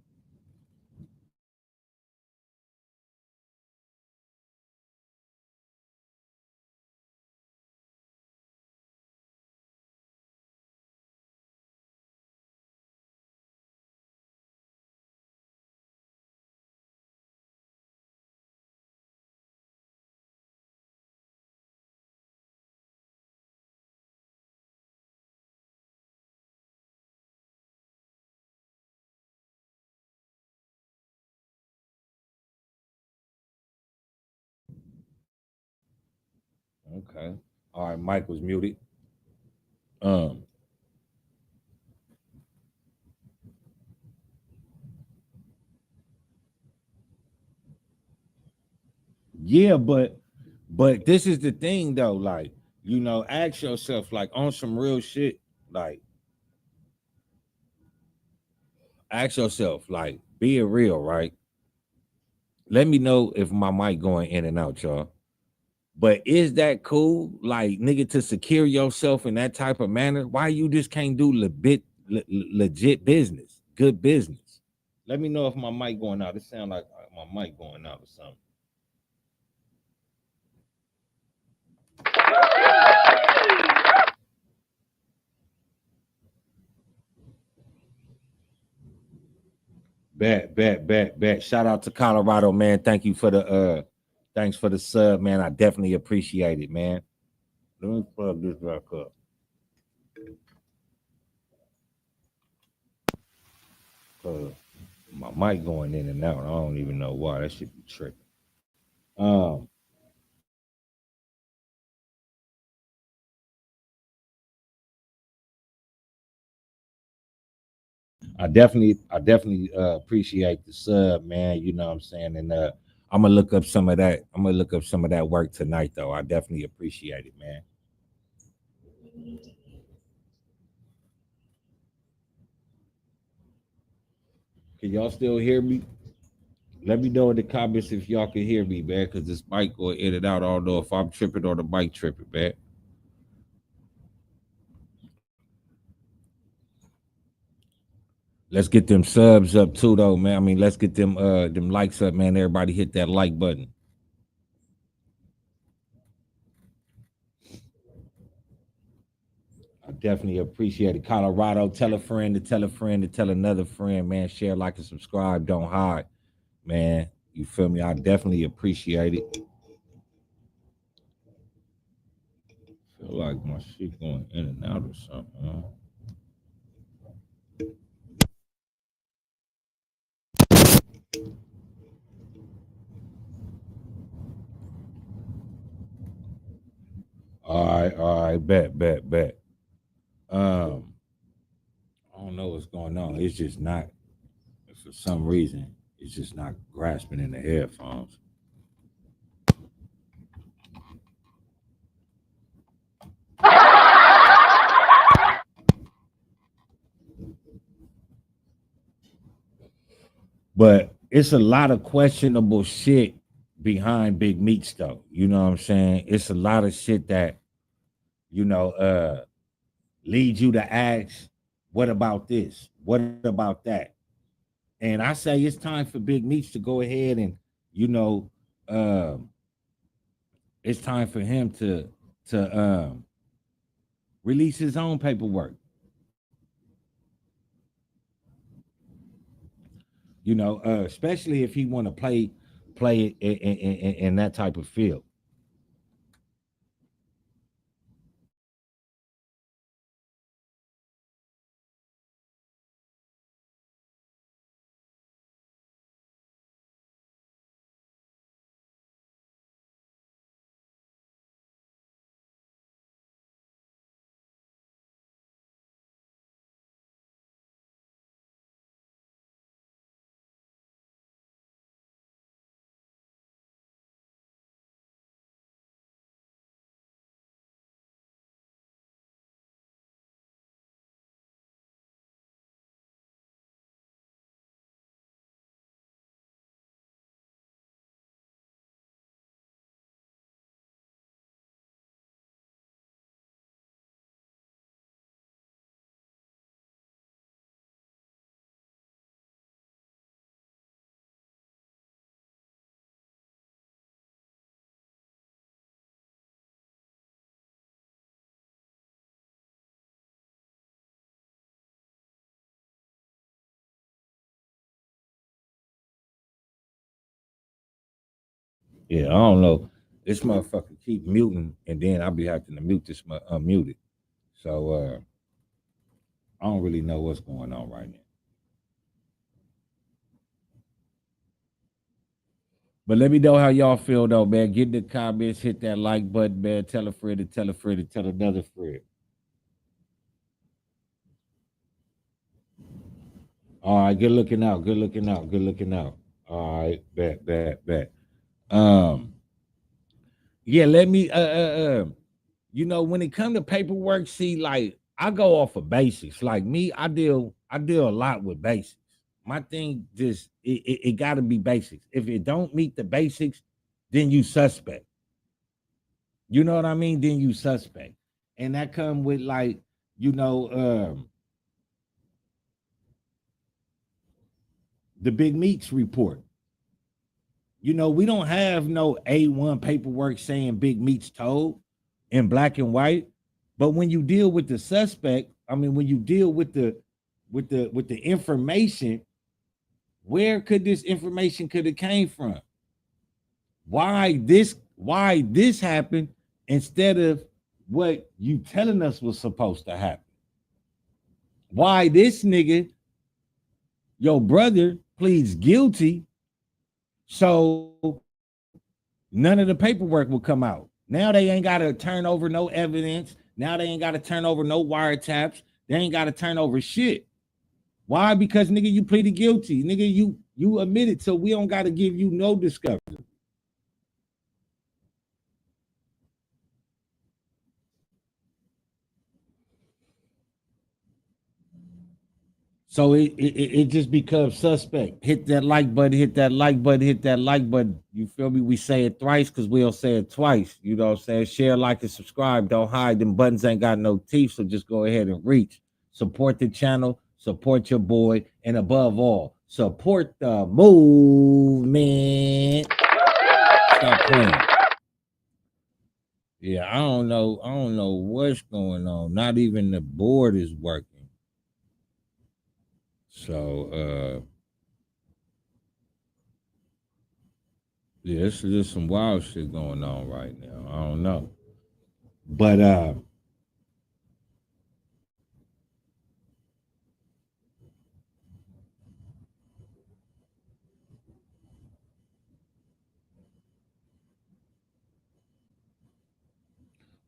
okay. All right, Mike was muted. Um, yeah, but this is the thing though, like, ask yourself, like, on some real shit, like, ask yourself, like, being real, right? Let me know if my mic going in and out, y'all. But is that cool, like, nigga, to secure yourself in that type of manner? Why you just can't do legit business, good business? Let me know if my mic going out. It sound like my mic going out or something. Bet. Shout out to Colorado, man. Thanks for the sub, man. I definitely appreciate it, man. Let me plug this back up. My mic going in and out. I don't even know why. That should be tripping. Um, I definitely appreciate the sub, man. You know what I'm saying? And I'm gonna look up some of that. I'm gonna look up some of that work tonight, though. I definitely appreciate it, man. Can y'all still hear me? Let me know in the comments if y'all can hear me, man, because this mic will edit out. I don't know if I'm tripping or the mic tripping, man. Let's get them subs up too, though, man. I mean, let's get them likes up, man. Everybody hit that like button. I definitely appreciate it. Colorado, tell a friend to tell a friend to tell another friend, man. Share, like, and subscribe. Don't hide, man. You feel me? I definitely appreciate it. Feel like my shit going in and out or something. Huh? All right, bet. Um, I don't know what's going on. It's just not, for some reason, it's just not grasping in the headphones. But it's a lot of questionable shit behind Big Meech, though. You know what I'm saying? It's a lot of shit that, you know, leads you to ask, what about this? What about that? And I say it's time for Big Meech to go ahead and, you know, um, it's time for him to release his own paperwork. Especially if he want to play it in that type of field. Yeah, I don't know. This motherfucker keep muting, and then I'll be having to mute this unmute it. So I don't really know what's going on right now. But let me know how y'all feel though, man. Get in the comments, hit that like button, man. Tell a friend to tell a friend to tell another friend. All right, good looking out, good looking out, good looking out. All right, bet. Um, yeah, let me you know, when it come to paperwork, see, like I go off of basics. Like me, I deal a lot with basics. My thing just it gotta be basics. If it don't meet the basics, then you suspect. You know what I mean? Then you suspect. And that come with like, you know, the Big Meech report. You know, we don't have no A1 paperwork saying Big Meech told in black and white. But when you deal with the suspect, I mean, when you deal with the information, where could this information could have came from? Why this happened instead of what you telling us was supposed to happen? Why this nigga, your brother, pleads guilty, so none of the paperwork will come out. Now they ain't got to turn over no evidence. Now they ain't got to turn over no wiretaps. They ain't got to turn over shit. Why? Because nigga, you pleaded guilty. Nigga, you admitted, so we don't got to give you no discovery. So it just becomes suspect. Hit that like button, hit that like button, hit that like button. You feel me? We say it thrice because we'll say it twice. You know what I'm saying? Share, like, and subscribe. Don't hide. Them buttons ain't got no teeth, so just go ahead and reach. Support the channel, support your boy, and above all, support the movement. Stop playing. Yeah, I don't know. I don't know what's going on. Not even the board is working. So yeah, it's just some wild shit going on right now. I don't know. But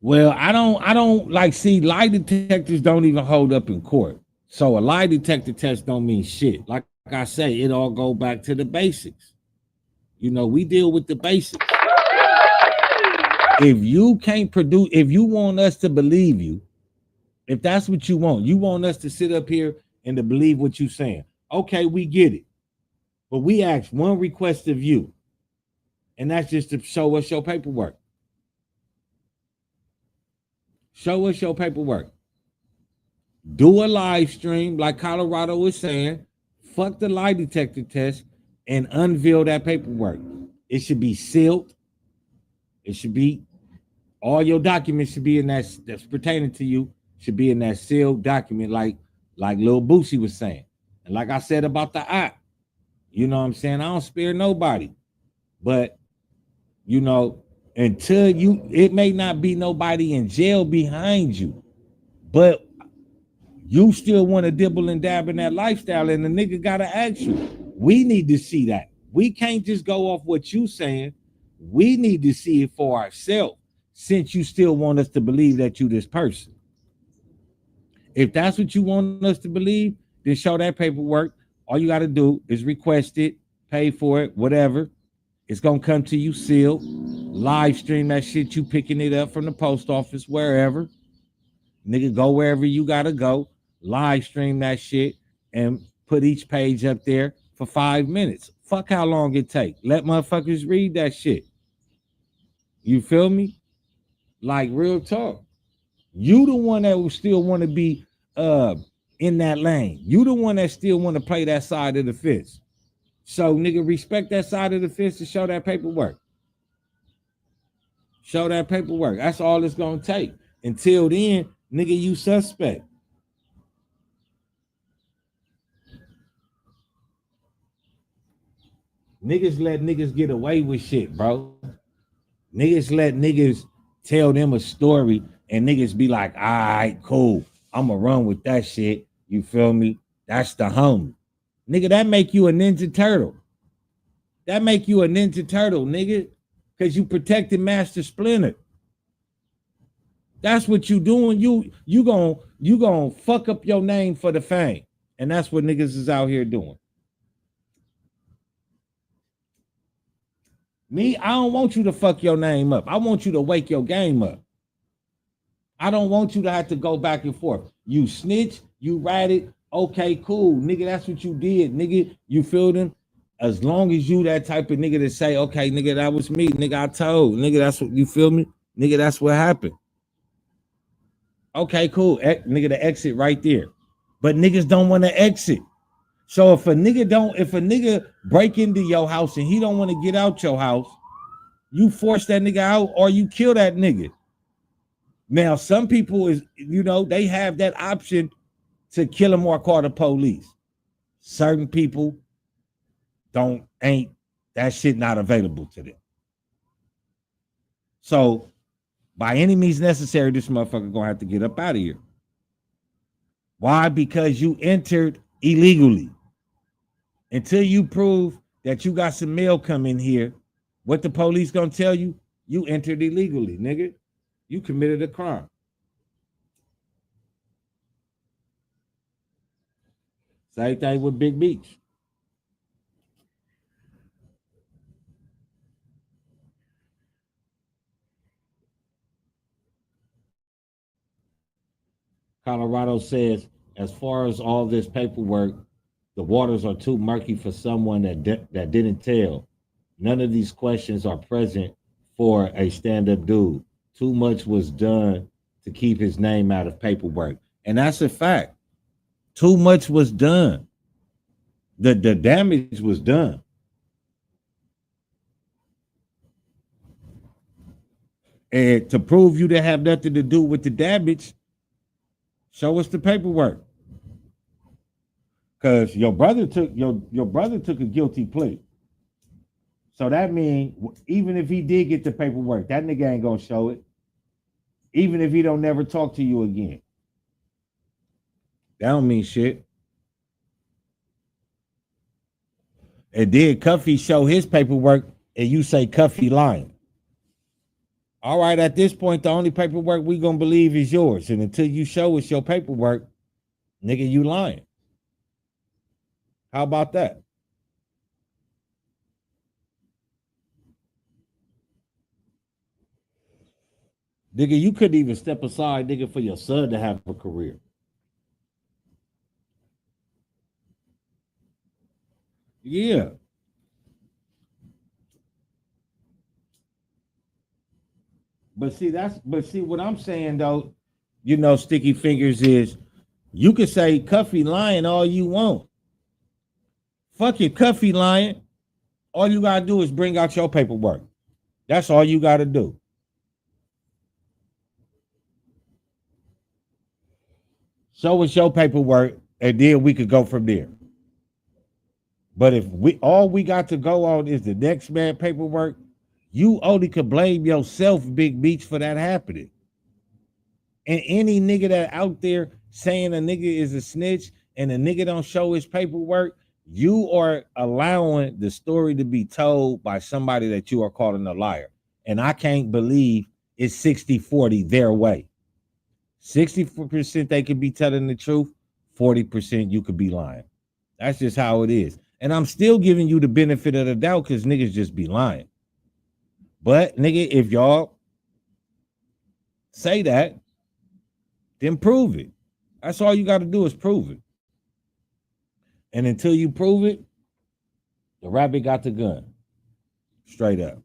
well, I don't like see lie detectors don't even hold up in court. So a lie detector test don't mean shit. Like I say, it all go back to the basics. You know, we deal with the basics. If you can't produce, if you want us to believe you, if that's what you want us to sit up here and to believe what you're saying. Okay, we get it. But we ask one request of you, and that's just to show us your paperwork. Show us your paperwork. Do a live stream like Colorado was saying. Fuck the lie detector test and unveil that paperwork. It should be sealed. It should be all your documents should be in that's pertaining to you should be in that sealed document, like Lil Boosie was saying, and like I said about the app. You know what I'm saying? I don't spare nobody, but you know, until you, it may not be nobody in jail behind you, but you still want to dibble and dab in that lifestyle, and the nigga gotta ask you. We need to see that. We can't just go off what you saying. We need to see it for ourselves, since you still want us to believe that you this person. If that's what you want us to believe, then show that paperwork. All you got to do is request it, pay for it, whatever. It's gonna come to you sealed. Live stream that shit. You picking it up from the post office, wherever. Nigga, go wherever you gotta go. Live stream that shit and put each page up there for 5 minutes. Fuck how long it take. Let motherfuckers read that shit. You feel me? Like real talk. You the one that will still want to be in that lane. You the one that still want to play that side of the fence. So nigga, respect that side of the fence to show that paperwork. Show that paperwork. That's all it's gonna take. Until then, nigga, you suspect. Niggas let niggas get away with shit, bro. Niggas let niggas tell them a story and niggas be like, all right, cool. I'ma run with that shit. You feel me? That's the homie. Nigga, that make you a Ninja Turtle. That make you a Ninja Turtle, nigga. Cause you protected Master Splinter. That's what you doing. You gonna fuck up your name for the fame. And that's what niggas is out here doing. Me, I don't want you to fuck your name up. I want you to wake your game up. I don't want you to have to go back and forth. You snitch, you ratted. Okay, cool. Nigga, that's what you did. Nigga, you feel them? As long as you that type of nigga to say, okay, nigga, that was me. Nigga, I told. Nigga, that's what you feel me? Nigga, that's what happened. Okay, cool. Nigga, the exit right there. But niggas don't want to exit. So if a nigga break into your house and he don't want to get out your house, you force that nigga out or you kill that nigga. Now, some people they have that option to kill him or call the police. Certain people ain't that shit not available to them. So by any means necessary, this motherfucker gonna have to get up out of here. Why? Because you entered illegally. Until you prove that you got some mail coming here, what the police gonna tell you? You entered illegally, nigga. You committed a crime. Same thing with Big Meech. Colorado says, as far as all this paperwork, the waters are too murky for someone that didn't tell. None of these questions are present for a stand-up dude. Too much was done to keep his name out of paperwork. And that's a fact. Too much was done. The damage was done. And to prove you didn't have nothing to do with the damage, show us the paperwork. Because your brother took a guilty plea. So that means even if he did get the paperwork, that nigga ain't gonna show it. Even if he don't never talk to you again. That don't mean shit. And then Cuffy show his paperwork and you say Cuffy lying. All right, at this point, the only paperwork we gonna believe is yours. And until you show us your paperwork, nigga, you lying. How about that? Nigga, you couldn't even step aside, nigga, for your son to have a career. Yeah. But see, what I'm saying though, Sticky Fingers is you could say Cuffy lying all you want. Fuck it, Cuffy lying. All you gotta do is bring out your paperwork. That's all you gotta do. Show us your paperwork, and then we could go from there. But if all we got to go on is the next man paperwork, you only could blame yourself, Big Meech, for that happening. And any nigga that out there saying a nigga is a snitch and a nigga don't show his paperwork, you are allowing the story to be told by somebody that you are calling a liar. And I can't believe it's 60-40 their way. 60% they could be telling the truth, 40% you could be lying. That's just how it is. And I'm still giving you the benefit of the doubt because niggas just be lying. But nigga, if y'all say that, then prove it. That's all you got to do is prove it. And until you prove it, the rabbit got the gun. Straight up.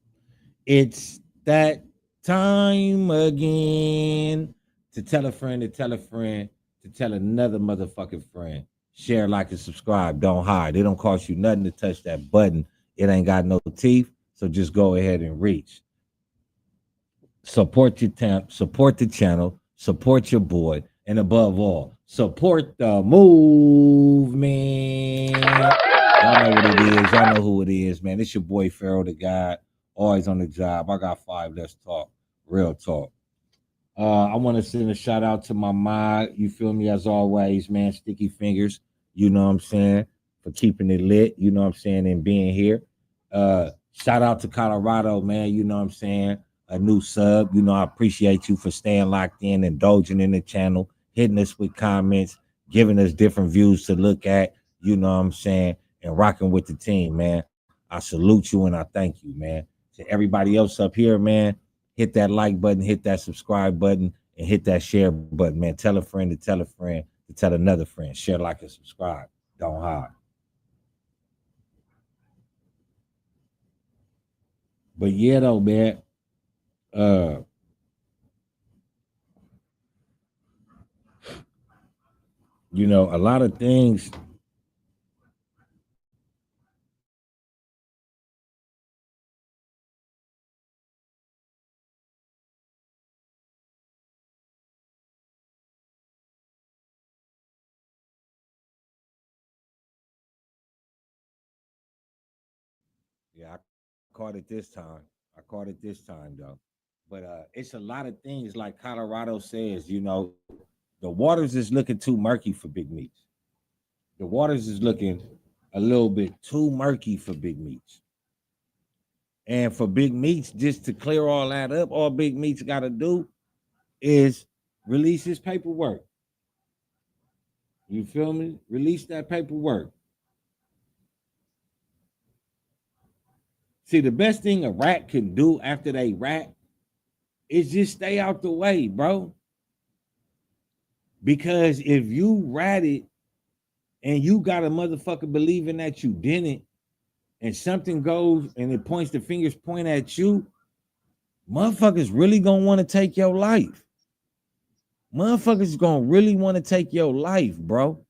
It's that time again to tell a friend, to tell a friend, to tell another motherfucking friend. Share, like, and subscribe. Don't hide. It don't cost you nothing to touch that button. It ain't got no teeth, so just go ahead and reach. Support your support the channel, support your boy, and above all, support the movement. Y'all know what it is. Y'all know who it is, man. It's your boy Pharaoh the God, always on the job. I got five. Let's talk. Real talk. I want to send a shout out to my mod. You feel me? As always, man. Sticky fingers. You know what I'm saying? For keeping it lit. You know what I'm saying? And being here. Shout out to Colorado, man. You know what I'm saying? A new sub. You know, I appreciate you for staying locked in, indulging in the channel, hitting us with comments, giving us different views to look at. You know what I'm saying? And rocking with the team, man. I salute you and I thank you, man. To everybody else up here, man, hit that like button, hit that subscribe button, and hit that share button, man. Tell a friend to tell a friend to tell another friend. Share, like, and subscribe. Don't hide. But yeah, though, man. Uh, a lot of things. Yeah, I caught it this time. I caught it this time though. But it's a lot of things like Colorado says. The waters is looking too murky for Big Meech. The waters is looking a little bit too murky for Big Meech. And for Big Meech, just to clear all that up, all Big Meech got to do is release his paperwork. You feel me? Release that paperwork. See, the best thing a rat can do after they rat is just stay out the way, bro. Because if you ratted and you got a motherfucker believing that you didn't, and something goes and it points the fingers point at you, motherfuckers really gonna want to take your life. Motherfuckers gonna really want to take your life, bro.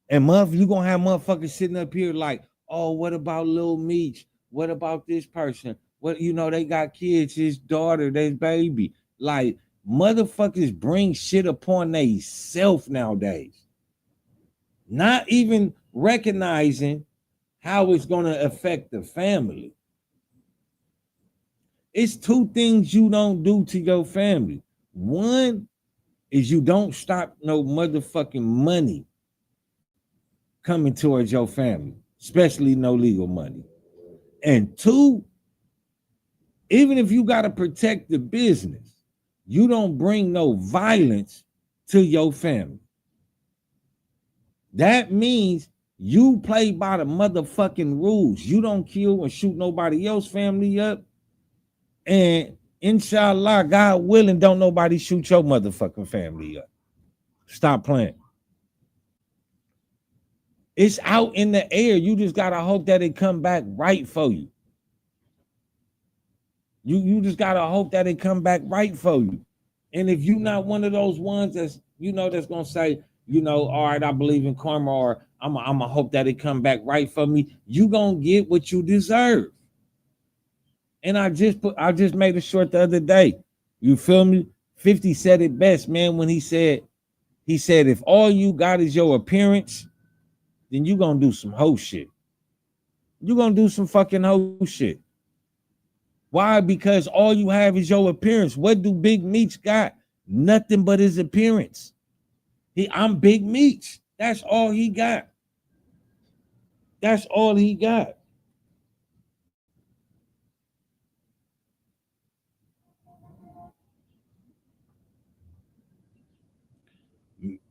And you gonna have motherfuckers sitting up here like, oh, what about Lil Meech? What about this person? What they got kids, his daughter, their baby. Like motherfuckers bring shit upon they self nowadays. Not even recognizing how it's gonna affect the family. It's two things you don't do to your family. One is you don't stop no motherfucking money coming towards your family, especially no legal money. And two, even if you got to protect the business, you don't bring no violence to your family. That means you play by the motherfucking rules. You don't kill or shoot nobody else family up. And inshallah, God willing, don't nobody shoot your motherfucking family up. Stop playing. It's out in the air. You just gotta hope that it come back right for you. You just gotta hope that it come back right for you. And if you're not one of those ones that's gonna say, all right, I believe in karma, or I'm gonna hope that it come back right for me, you gonna get what you deserve. And I just made a short the other day. You feel me? 50 said it best, man, when he said, if all you got is your appearance, then you gonna do some hoe shit. You gonna do some fucking hoe shit. Why? Because all you have is your appearance. What do Big Meech got? Nothing but his appearance. I'm Big Meech. That's all he got. That's all he got.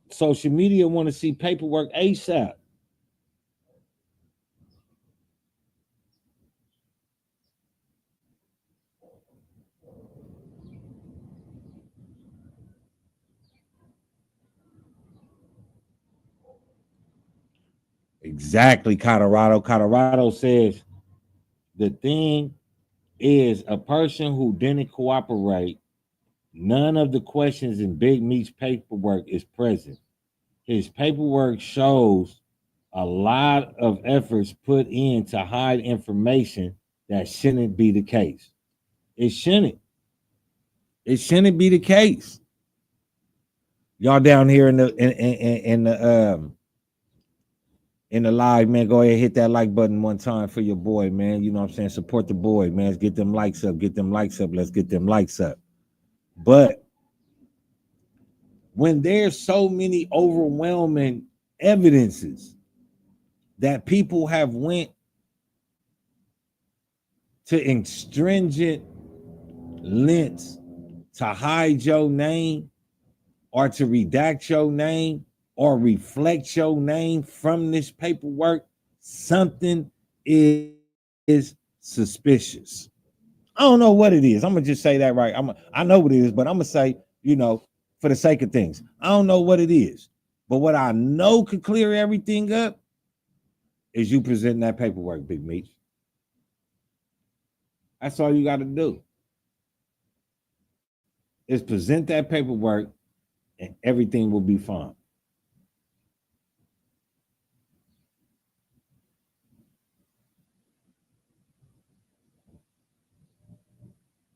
Social media want to see paperwork ASAP. Exactly, Colorado. Colorado says the thing is a person who didn't cooperate. None of the questions in Big Meech's paperwork is present. His paperwork shows a lot of efforts put in to hide information that shouldn't be the case. It shouldn't. It shouldn't be the case. Y'all down here in the in the live, man, go ahead, hit that like button one time for your boy, man. You know what I'm saying? Support the boy, man. Let's get them likes up. Get them likes up. Let's get them likes up. But when there's so many overwhelming evidences that people have went to stringent lengths to hide your name or to redact your name or reflect your name from this paperwork, something is suspicious. I don't know what it is. I'm gonna just say that right. I know what it is, but I'm gonna say, for the sake of things, I don't know what it is. But what I know could clear everything up is you presenting that paperwork, Big Meech. That's all you got to do. Is present that paperwork, and everything will be fine.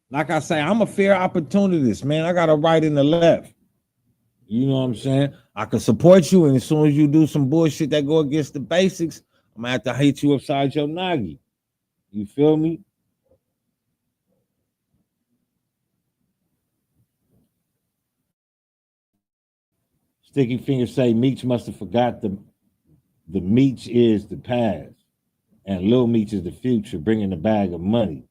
Like I say, I'm a fair opportunist, man. I got a right and a left. You know what I'm saying? I can support you, and as soon as you do some bullshit that go against the basics, I'm gonna have to hate you upside your nagi. You feel me? Sticky fingers say Meech must have forgot the Meech is the past, and Lil Meech is the future, bringing a bag of money.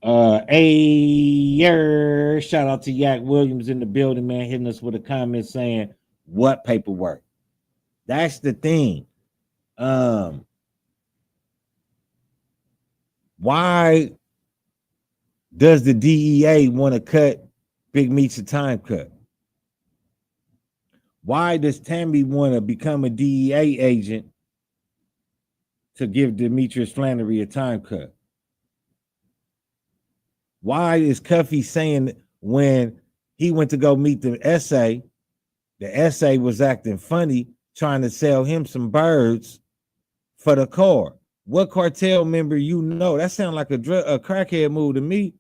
Shout out to Yak Williams in the building, man, hitting us with a comment saying, "What paperwork?" That's the thing. Um, why does the DEA want to cut Big Meech a time cut? Why does Tammy want to become a DEA agent to give Demetrius Flannery a time cut? Why is Cuffy saying when he went to go meet the essay was acting funny, trying to sell him some birds for the car? What cartel member you know? That sounds like a crackhead move to me.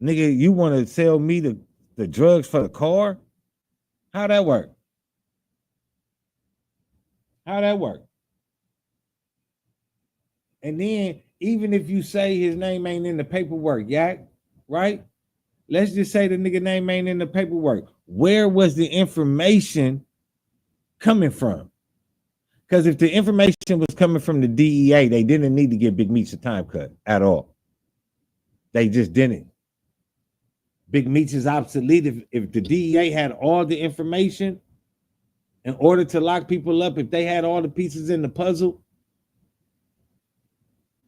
Nigga, you want to sell me the drugs for the car? How that work? How that work? And then even if you say his name ain't in the paperwork, Yak, right? Let's just say the nigga name ain't in the paperwork. Where was the information coming from? Because if the information was coming from the DEA, they didn't need to give Big Meech a time cut at all. They just didn't. Big Meech is obsolete. If the DEA had all the information in order to lock people up, if they had all the pieces in the puzzle,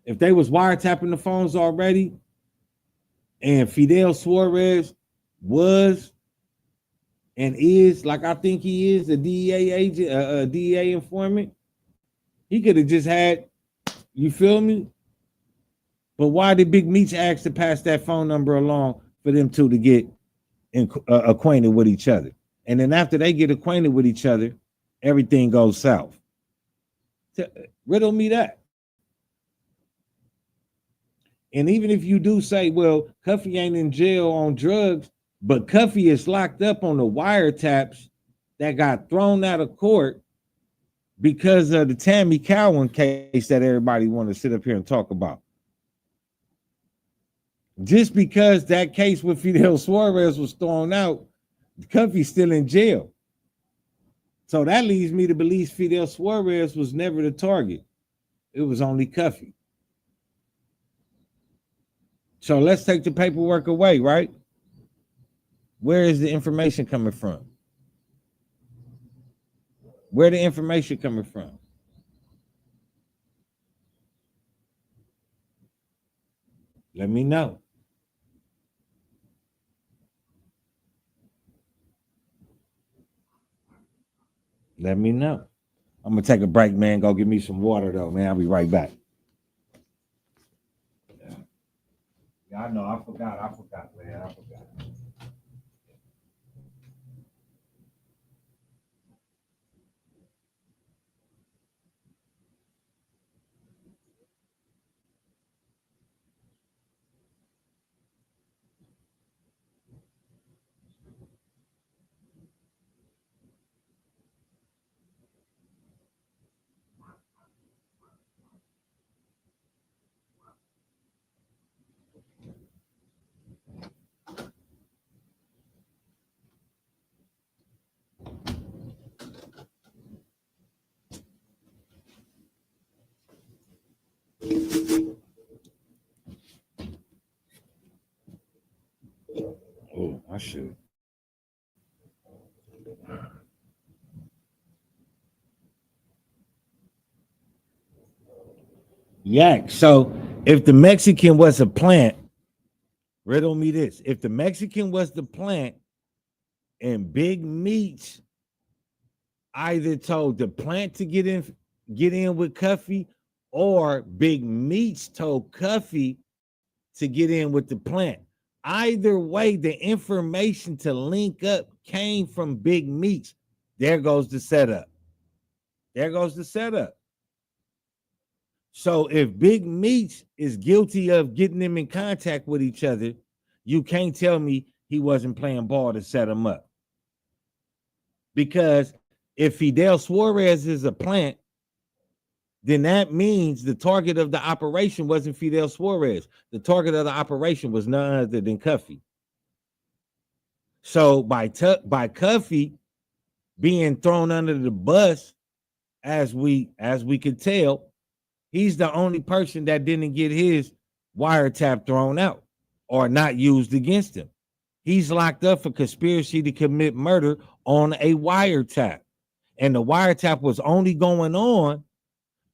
if they was wiretapping the phones already, and Fidel Suarez was and is, like I think he is, a DEA agent, a DEA informant, he could have just had, you feel me? But why did Big Meech ask to pass that phone number along for them two to get acquainted with each other? And then after they get acquainted with each other, everything goes south. Riddle me that. And even if you do say, well, Cuffy ain't in jail on drugs, but Cuffy is locked up on the wiretaps that got thrown out of court because of the Tammy Cowan case that everybody want to sit up here and talk about. Just because that case with Fidel Suarez was thrown out, Cuffy's still in jail. So that leads me to believe Fidel Suarez was never the target. It was only Cuffy. So let's take the paperwork away, right? Where is the information coming from? Where the information coming from? Let me know. Let me know. I'm gonna take a break, man. Go get me some water though, man. I'll be right back. Yeah, I know. I forgot, man. I forgot. I should. Yak. So if the Mexican was a plant, riddle me this. If the Mexican was the plant and Big Meech either told the plant to get in with Cuffy, or Big Meech told Cuffy to get in with the plant. Either way, the information to link up came from Big Meech. There goes the setup. There goes the setup. So if Big Meech is guilty of getting them in contact with each other, you can't tell me he wasn't playing ball to set him up. Because if Fidel Suarez is a plant, then that means the target of the operation wasn't Fidel Suarez. The target of the operation was none other than Cuffy. So by Cuffy being thrown under the bus, as we could tell, he's the only person that didn't get his wiretap thrown out or not used against him. He's locked up for conspiracy to commit murder on a wiretap. And the wiretap was only going on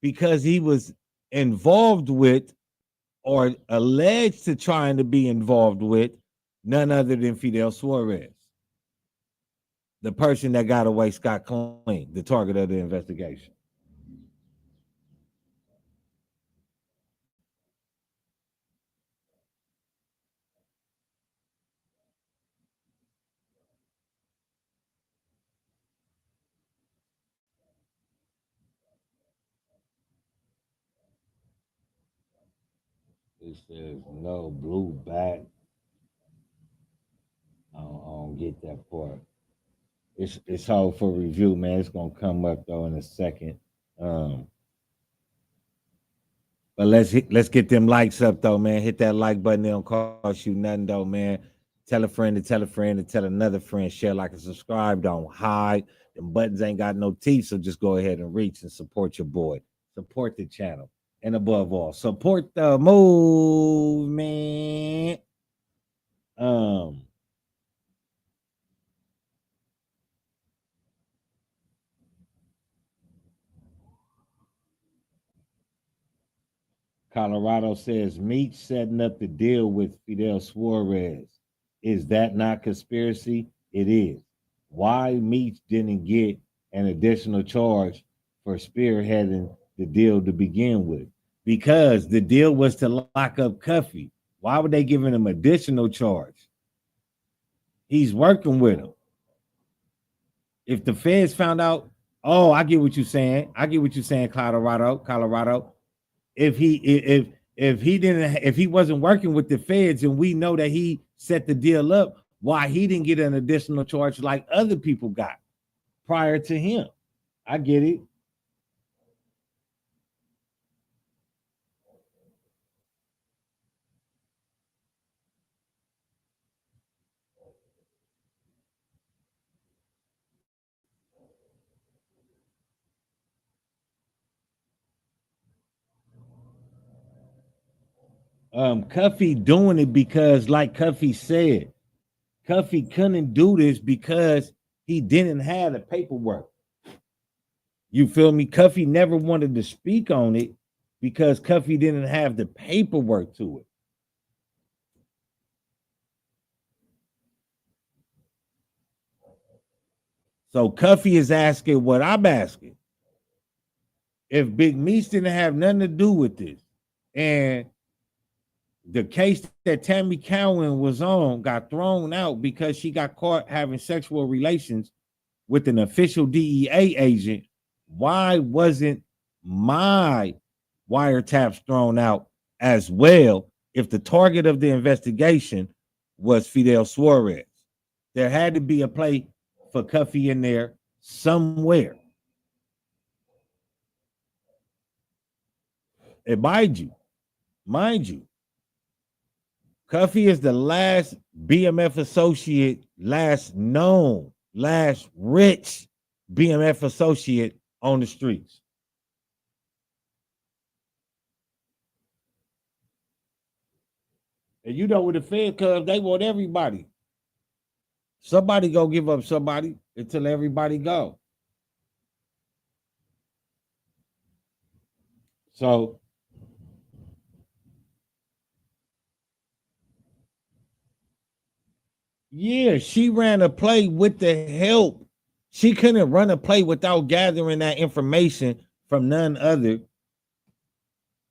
because he was involved with, or alleged to trying to be involved with, none other than Fidel Suarez, the person that got away scot clean, the target of the investigation. It says no blue bat. I don't get that part. It's all for review, man. It's gonna come up though in a second. Um, but let's get them likes up though, man. Hit that like button. It don't cost you nothing though, man. Tell a friend to tell a friend to tell another friend. Share, like, and subscribe. Don't hide. Them buttons ain't got no teeth, so just go ahead and reach and support your boy. Support the channel, and above all, support the movement. Um, Colorado says Meech setting up the deal with Fidel Suarez. Is that not conspiracy? It is. Why Meech didn't get an additional charge for spearheading the deal to begin with? Because the deal was to lock up Cuffy. Why would they give him additional charge? He's working with him. If the feds found out, oh, I get what you're saying. I get what you're saying, Colorado. If he wasn't working with the feds, and we know that he set the deal up, why he didn't get an additional charge like other people got prior to him? I get it. Cuffy doing it because, like Cuffy said, Cuffy couldn't do this because he didn't have the paperwork. You feel me? Cuffy never wanted to speak on it because Cuffy didn't have the paperwork to it. So Cuffy is asking what I'm asking. If Big Meech didn't have nothing to do with this, and the case that Tammy Cowan was on got thrown out because she got caught having sexual relations with an official DEA agent, why wasn't my wiretaps thrown out as well if the target of the investigation was Fidel Suarez? There had to be a play for Cuffy in there somewhere. And mind you, Cuffy is the last BMF associate, last known, last rich BMF associate on the streets. And you know what the Fed, cuz they want everybody. Somebody go give up somebody until everybody go. So yeah, she ran a play with the help. She couldn't run a play without gathering that information from none other.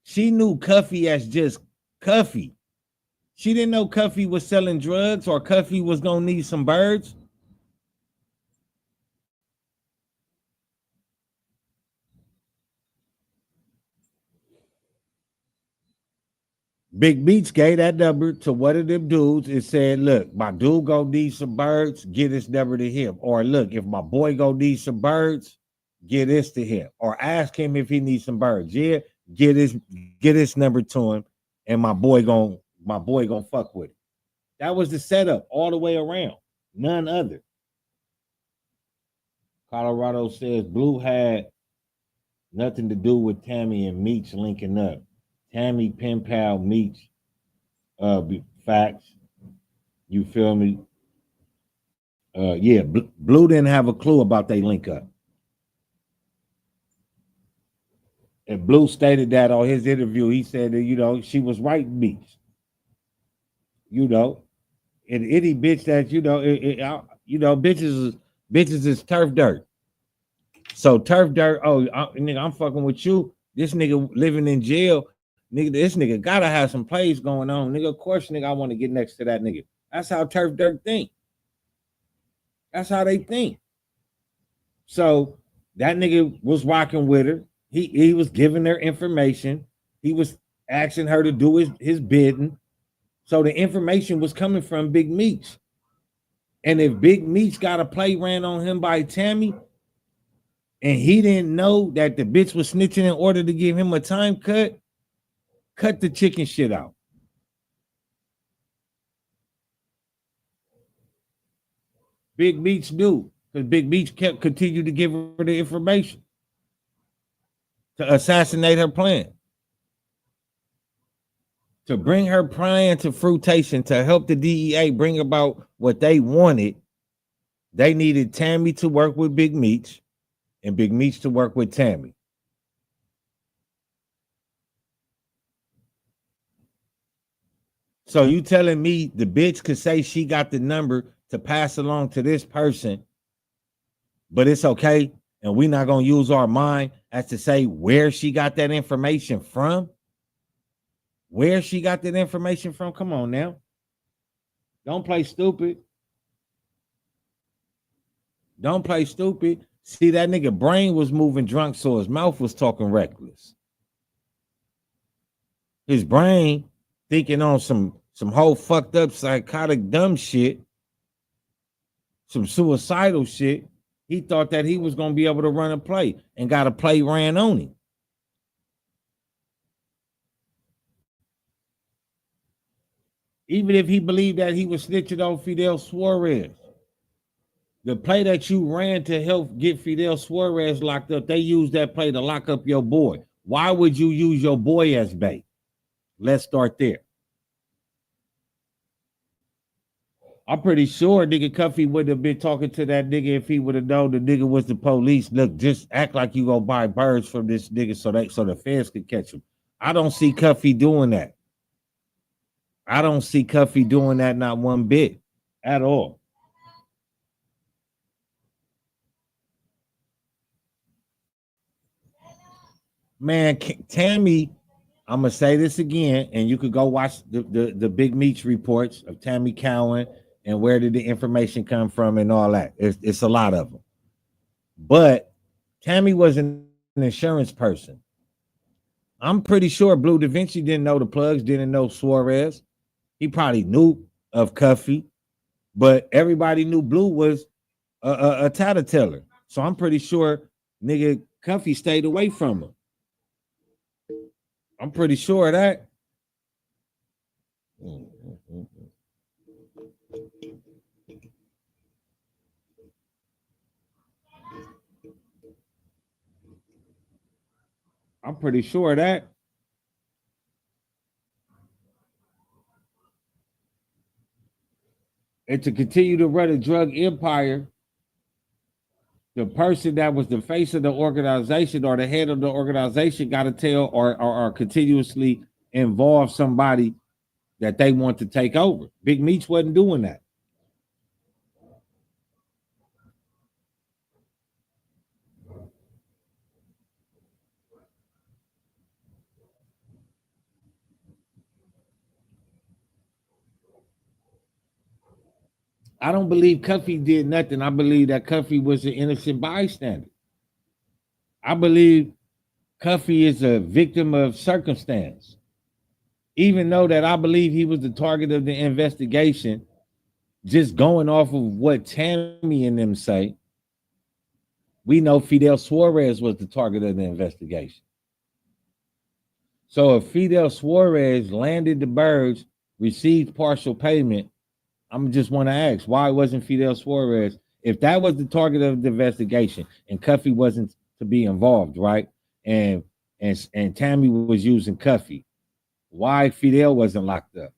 She knew Cuffy as just Cuffy. She didn't know Cuffy was selling drugs or Cuffy was gonna need some birds. Big Meech gave that number to one of them dudes and said, look, my dude gonna need some birds, get this number to him. Or look, if my boy gonna need some birds, get this to him. Or ask him if he needs some birds. Yeah, get this number to him, and my boy gonna fuck with it. That was the setup all the way around. None other. Colorado says Blue had nothing to do with Tammy and Meech linking up. Tammy pen pal Meech, facts. You feel me? Yeah, Blue didn't have a clue about they link up. And Blue stated that on his interview. He said that, she was right, Meech. And any bitch that, bitches is turf dirt. So turf dirt, nigga, I'm fucking with you. This nigga living in jail. Nigga, this nigga gotta have some plays going on. Nigga, of course, nigga, I want to get next to that nigga. That's how turf dirt think. That's how they think. So that nigga was rocking with her. He was giving her information. He was asking her to do his bidding. So the information was coming from Big Meech. And if Big Meech got a play ran on him by Tammy, and he didn't know that the bitch was snitching in order to give him a time cut the chicken shit out. Big Meech knew, because Big Meech continued to give her the information to assassinate her plan, to bring her plan to fruition, to help the DEA bring about what they wanted. They needed Tammy to work with Big Meech and Big Meech to work with Tammy. So you telling me the bitch could say she got the number to pass along to this person, but it's okay, and we're not gonna use our mind as to say where she got that information from? Where she got that information from? Come on now. Don't play stupid. Don't play stupid. See, that nigga brain was moving drunk, so his mouth was talking reckless. His brain thinking on some whole fucked up psychotic dumb shit, some suicidal shit. He thought that he was gonna be able to run a play and got a play ran on him. Even if he believed that he was snitching on Fidel Suarez, the play that you ran to help get Fidel Suarez locked up, they used that play to lock up your boy. Why would you use your boy as bait? Let's start there. I'm pretty sure nigga Cuffy would have been talking to that nigga if he would have known the nigga was the police. Look, just act like you go buy birds from this nigga so the feds could catch him. I don't see Cuffy doing that. I don't see Cuffy doing that not one bit at all. Man, Tammy, I'm gonna say this again, and you could go watch the Big Meech reports of Tammy Cowan and where did the information come from and all that. It's a lot of them. But Tammy was an insurance person. I'm pretty sure Blue Da Vinci didn't know the plugs, didn't know Suarez. He probably knew of Cuffy, but everybody knew Blue was a tattleteller. So I'm pretty sure nigga Cuffy stayed away from him. I'm pretty sure of that. I'm pretty sure of that. And to continue to run a drug empire, the person that was the face of the organization or the head of the organization got to tell or continuously involve somebody that they want to take over. Big Meech wasn't doing that. I don't believe Cuffy did nothing. I believe that Cuffy was an innocent bystander. I believe Cuffy is a victim of circumstance. Even though that I believe he was the target of the investigation, just going off of what Tammy and them say, we know Fidel Suarez was the target of the investigation. So if Fidel Suarez landed the birds, received partial payment, I'm just want to ask, why wasn't Fidel Suarez, if that was the target of the investigation and Cuffy wasn't to be involved, right? And and Tammy was using Cuffy, why Fidel wasn't locked up?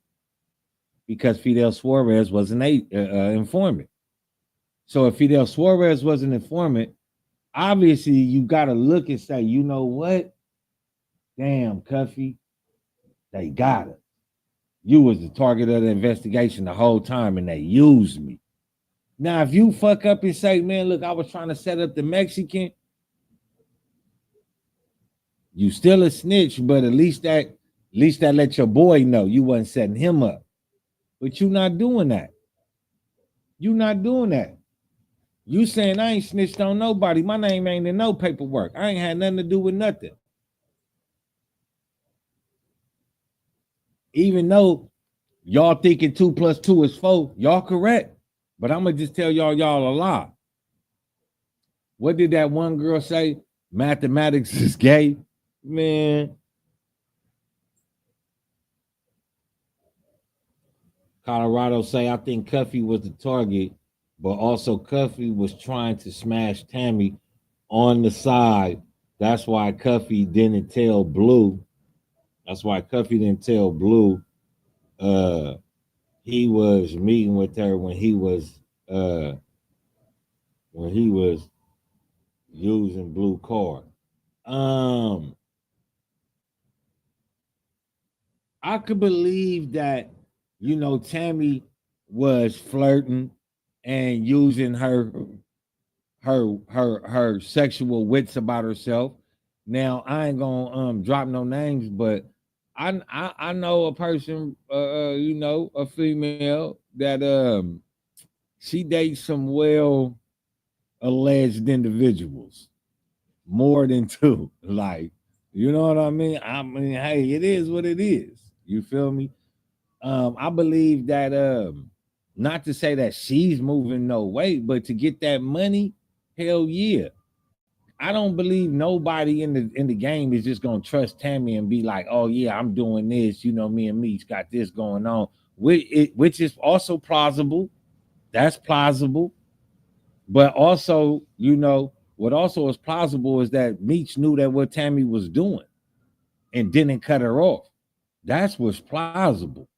Because Fidel Suarez was an informant. So if Fidel Suarez was an informant, obviously you got to look and say, you know what? Damn, Cuffy, they got it. You was the target of the investigation the whole time and they used me. Now, if you fuck up and say, man, look, I was trying to set up the Mexican, you still a snitch, but at least that let your boy know you wasn't setting him up. But you not doing that. You not doing that. You saying I ain't snitched on nobody. My name ain't in no paperwork. I ain't had nothing to do with nothing. Even though y'all thinking 2 + 2 is 4, y'all correct. But I'm gonna just tell y'all a lie. What did that one girl say? Mathematics is gay. Man, Colorado say I think Cuffy was the target, but also Cuffy was trying to smash Tammy on the side. That's why Cuffy didn't tell Blue. That's why Cuffy didn't tell Blue uh he was meeting with her uh when he was using Blue card. Um I could believe that, Tammy was flirting and using her sexual wits about herself. Now I ain't gonna drop no names, but I know a person, a female that she dates some well alleged individuals, more than two. Like, you know what I mean? I mean, hey, it is what it is. You feel me? I believe that not to say that she's moving no weight, but to get that money, hell yeah. I don't believe nobody in the game is just gonna trust Tammy and be like, oh yeah, I'm doing this. Me and Meech got this going on, which is also plausible. That's plausible. But also, what also is plausible is that Meech knew that what Tammy was doing and didn't cut her off. That's what's plausible.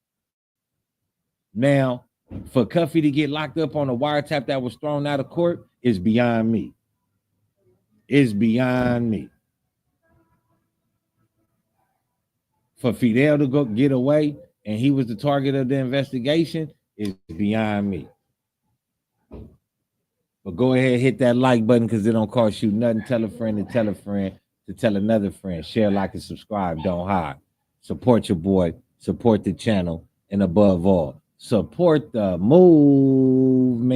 Now, for Cuffy to get locked up on a wiretap that was thrown out of court is beyond me. It's beyond me. For Fidel to go get away and he was the target of the investigation is beyond me. But go ahead, hit that like button because it don't cost you nothing. Tell a friend to tell a friend to tell another friend. Share, like, and subscribe. Don't hide. Support your boy. Support the channel. And above all, support the movement.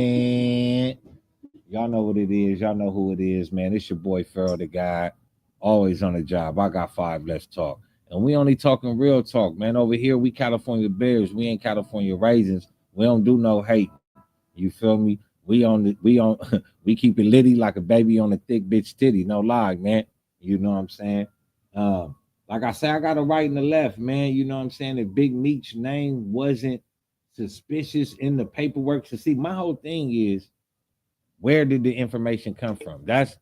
Y'all know what it is. Y'all know who it is, man. It's your boy Pharaoh the guy. Always on the job. I got 5. Let's talk. And we only talking real talk, man. Over here, we California Bears. We ain't California Raisins. We don't do no hate. You feel me? We on we keep it litty like a baby on a thick bitch titty. No lie, man. You know what I'm saying? Like I said, I got a right and a left, man. You know what I'm saying? If Big Meech's name wasn't suspicious in the paperwork, to see my whole thing is where did the information come from? That's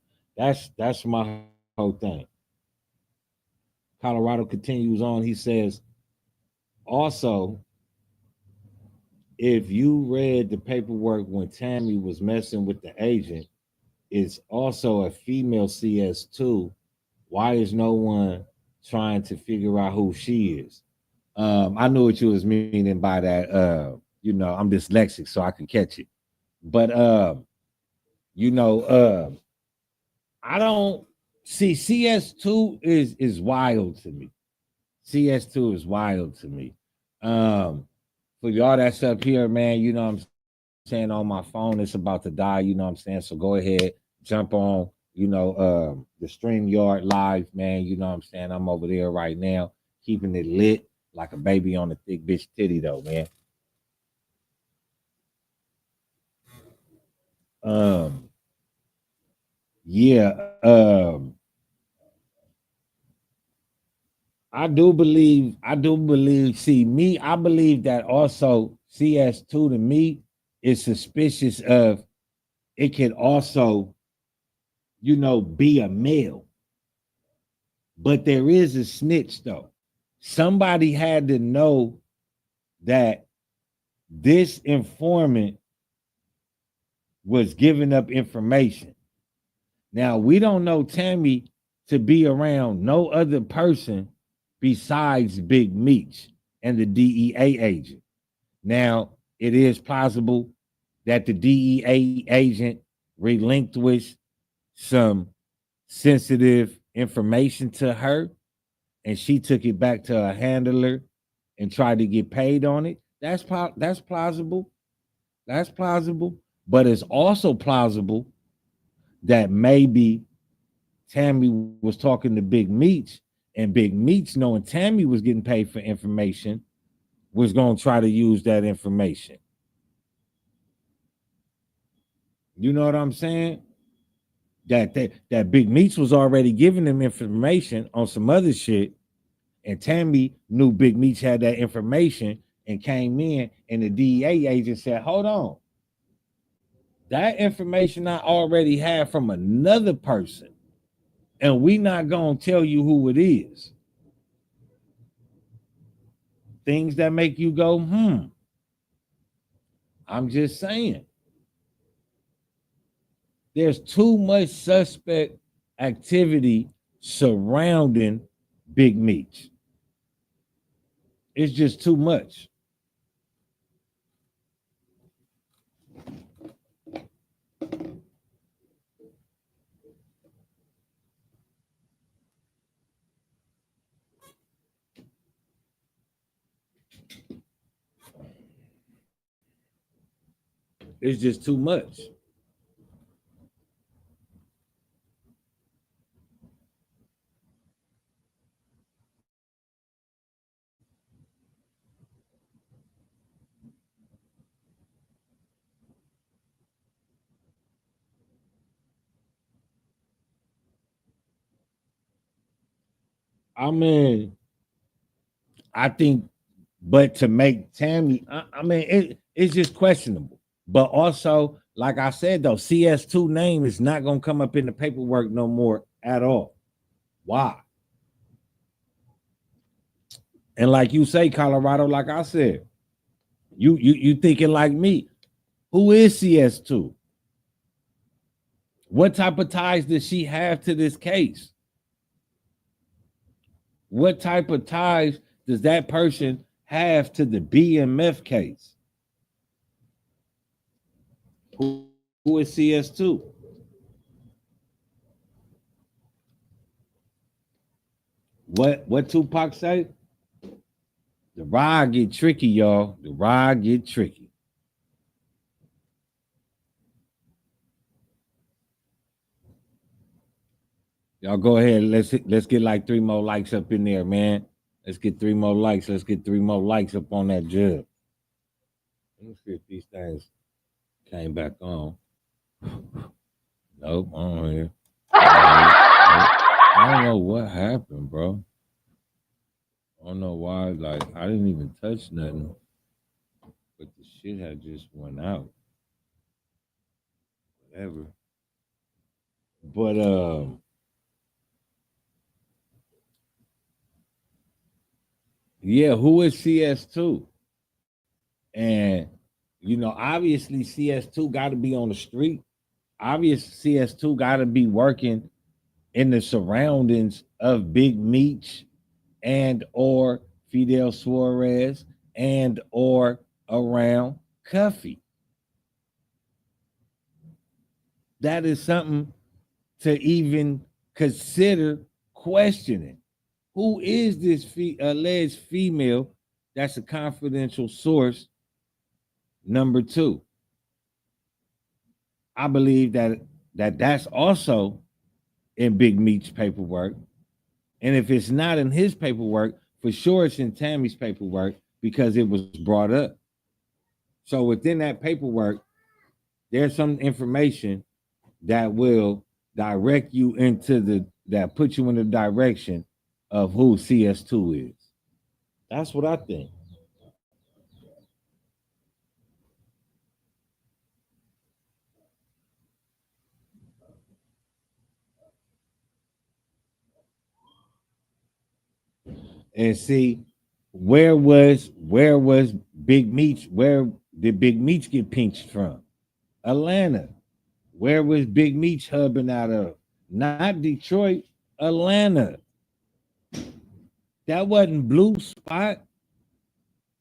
my whole thing. Colorado continues on. He says, also, if you read the paperwork when Tammy was messing with the agent, it's also a female CS2. Why is no one trying to figure out who she is? I knew what you was meaning by that. I'm dyslexic, so I can catch it. But you know, I don't see CS2 is wild to me. CS2 is wild to me. Um, for y'all that's up here, man, you know what I'm saying, on my phone, it's about to die, you know what I'm saying? So go ahead, jump on, the stream yard live, man. You know what I'm saying? I'm over there right now, keeping it lit like a baby on a thick bitch titty though, man. Um, yeah, I do believe, see me, I believe that also CS2 to me is suspicious of it can also, be a male. But there is a snitch though. Somebody had to know that this informant was giving up information. Now we don't know Tammy to be around no other person besides Big Meech and the DEA agent. Now it is possible that the DEA agent relinquished some sensitive information to her and she took it back to a handler and tried to get paid on it. That's plausible. That's plausible. But it's also plausible that maybe Tammy was talking to Big Meech, and Big Meech, knowing Tammy was getting paid for information, was going to try to use that information. You know what I'm saying? That Big Meech was already giving them information on some other shit, and Tammy knew Big Meech had that information and came in, and the DEA agent said, "Hold on, that information I already have from another person, and we not gonna tell you who it is." Things that make you go, I'm just saying. There's too much suspect activity surrounding Big Meech. It's just too much. It's just too much. I mean, I think, but to make Tammy, I mean, it's just questionable. But also, like I said, though, CS2 name is not gonna come up in the paperwork no more at all. Why? And like you say, Colorado, like I said, you thinking like me. Who is CS2? What type of ties does she have to this case? What type of ties does that person have to the BMF case? Who is CS2? What Tupac say? The ride get tricky, y'all. The ride get tricky. Y'all go ahead. Let's get like 3 more likes up in there, man. Let's get 3 more likes. Let's get 3 more likes up on that jug. Let me see if these things came back on. Nope, I don't hear. I don't know what happened, bro. I don't know why. Like I didn't even touch nothing, but the shit had just went out. Whatever. But yeah, who is CS2? And Obviously CS2 got to be on the street. Obviously CS2 got to be working in the surroundings of Big Meech and or Fidel Suarez and or around Cuffy. That is something to even consider questioning. Who is this alleged female that's a confidential source? Number two, I believe that's also in Big Meech's paperwork. And if it's not in his paperwork, for sure it's in Tammy's paperwork because it was brought up. So within that paperwork, there's some information that will direct you that put you in the direction of who CS2 is. That's what I think. And see, where was Big Meech? Where did Big Meech get pinched from? Atlanta. Where was Big Meech hubbing out of? Not Detroit, Atlanta. That wasn't Blue Spot,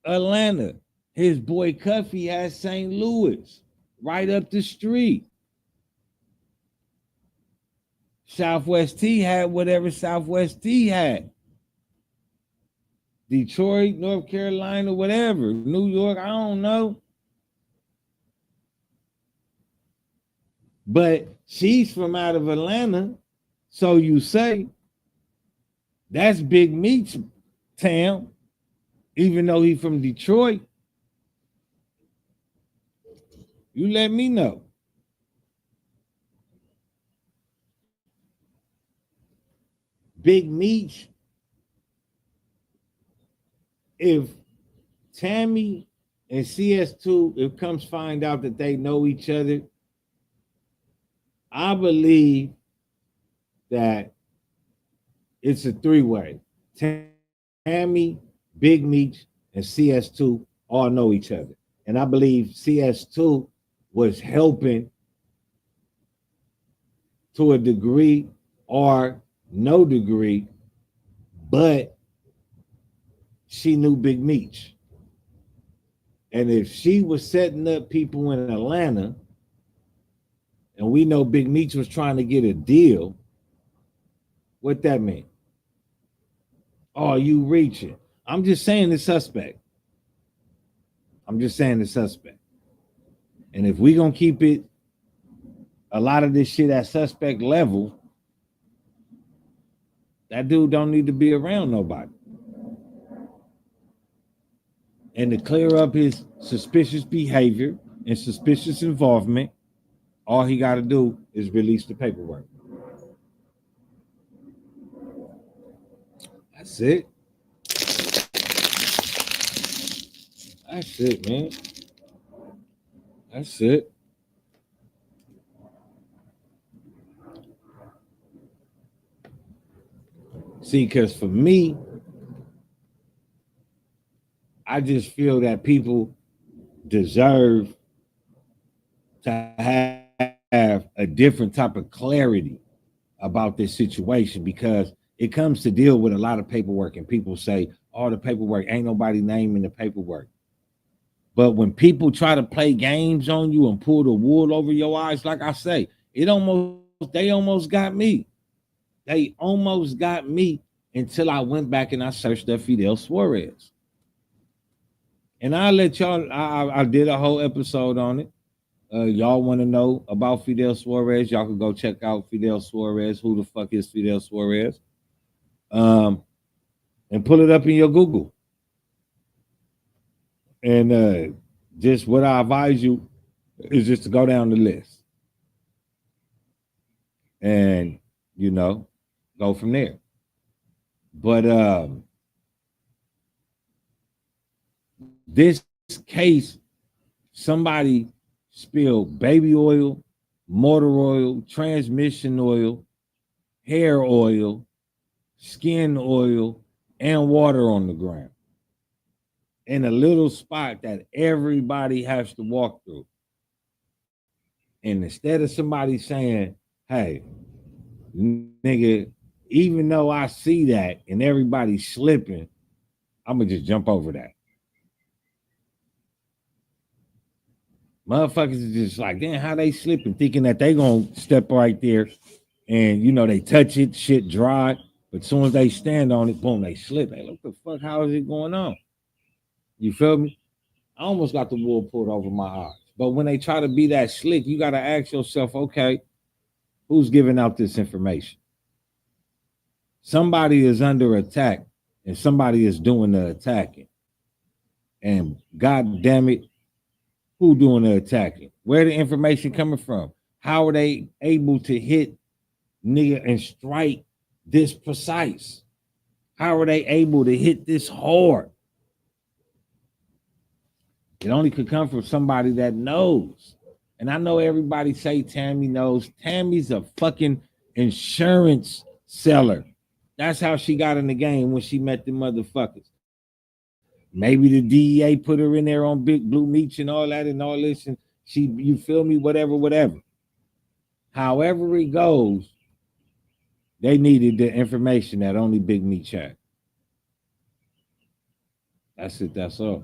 Atlanta. His boy Cuffy had St. Louis right up the street. Southwest T had whatever Southwest T had. Detroit, North Carolina, whatever. New York, I don't know. But she's from out of Atlanta. So you say that's Big Meech town, even though he's from Detroit. You let me know. Big Meech, if Tammy and CS2, if comes find out that they know each other, I believe that it's a three-way. Tammy, Big Meech, and CS2 all know each other. And I believe CS2 was helping to a degree or no degree, but she knew Big Meech. And if she was setting up people in Atlanta, and we know Big Meech was trying to get a deal, what that mean? Oh, you reaching. I'm just saying the suspect. I'm just saying the suspect. And if we gonna keep it a lot of this shit at suspect level, that dude don't need to be around nobody. And to clear up his suspicious behavior and suspicious involvement, all he got to do is release the paperwork. That's it. That's it, man. That's it. See, because for me, I just feel that people deserve to have a different type of clarity about this situation because it comes to deal with a lot of paperwork and people say, oh, the paperwork, ain't nobody naming the paperwork. But when people try to play games on you and pull the wool over your eyes, like I say, they almost got me. They almost got me until I went back and I searched up Fidel Suarez. And I let y'all, I did a whole episode on it. Y'all want to know about Fidel Suarez? Y'all can go check out Fidel Suarez. Who the fuck is Fidel Suarez? And pull it up in your Google. And just what I advise you is just to go down the list. And, go from there. But this case, somebody spilled baby oil, motor oil, transmission oil, hair oil, skin oil, and water on the ground. in a little spot that everybody has to walk through. And instead of somebody saying, hey, nigga, even though I see that and everybody's slipping, I'm gonna just jump over that. Motherfuckers is just like, damn, how they slipping, thinking that they gonna step right there and they touch it, shit dry. But as soon as they stand on it, boom, they slip. Hey, look the fuck, how is it going on? You feel me? I almost got the wool pulled over my eyes. But when they try to be that slick, you gotta ask yourself, okay, who's giving out this information? Somebody is under attack and somebody is doing the attacking. And god damn it, who doing the attacking? Where the information coming from? How are they able to hit nigga and strike this precise? How are they able to hit this hard? It only could come from somebody that knows. And I know everybody say Tammy knows. Tammy's a fucking insurance seller. That's how she got in the game when she met the motherfuckers. Maybe the DEA put her in there on Big Meech and all that and all this, and she, you feel me, whatever. However it goes, they needed the information that only Big Meech had. That's it, that's all.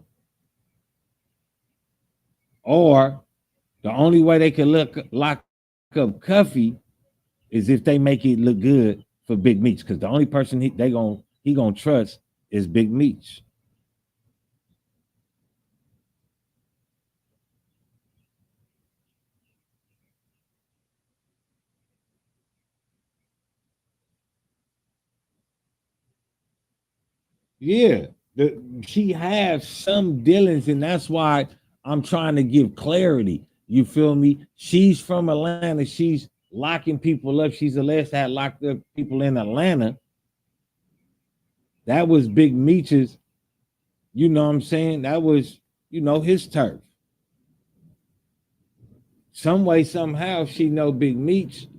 Or the only way they can lock up Cuffy is if they make it look good for Big Meech, because the only person he gonna trust is Big Meech. Yeah, she has some dealings, and that's why I'm trying to give clarity. You feel me? She's from Atlanta. She's locking people up. She's alleged to have locked up people in Atlanta. That was Big Meech's, you know what I'm saying? That was, his turf. Some way, somehow, she know Big Meech.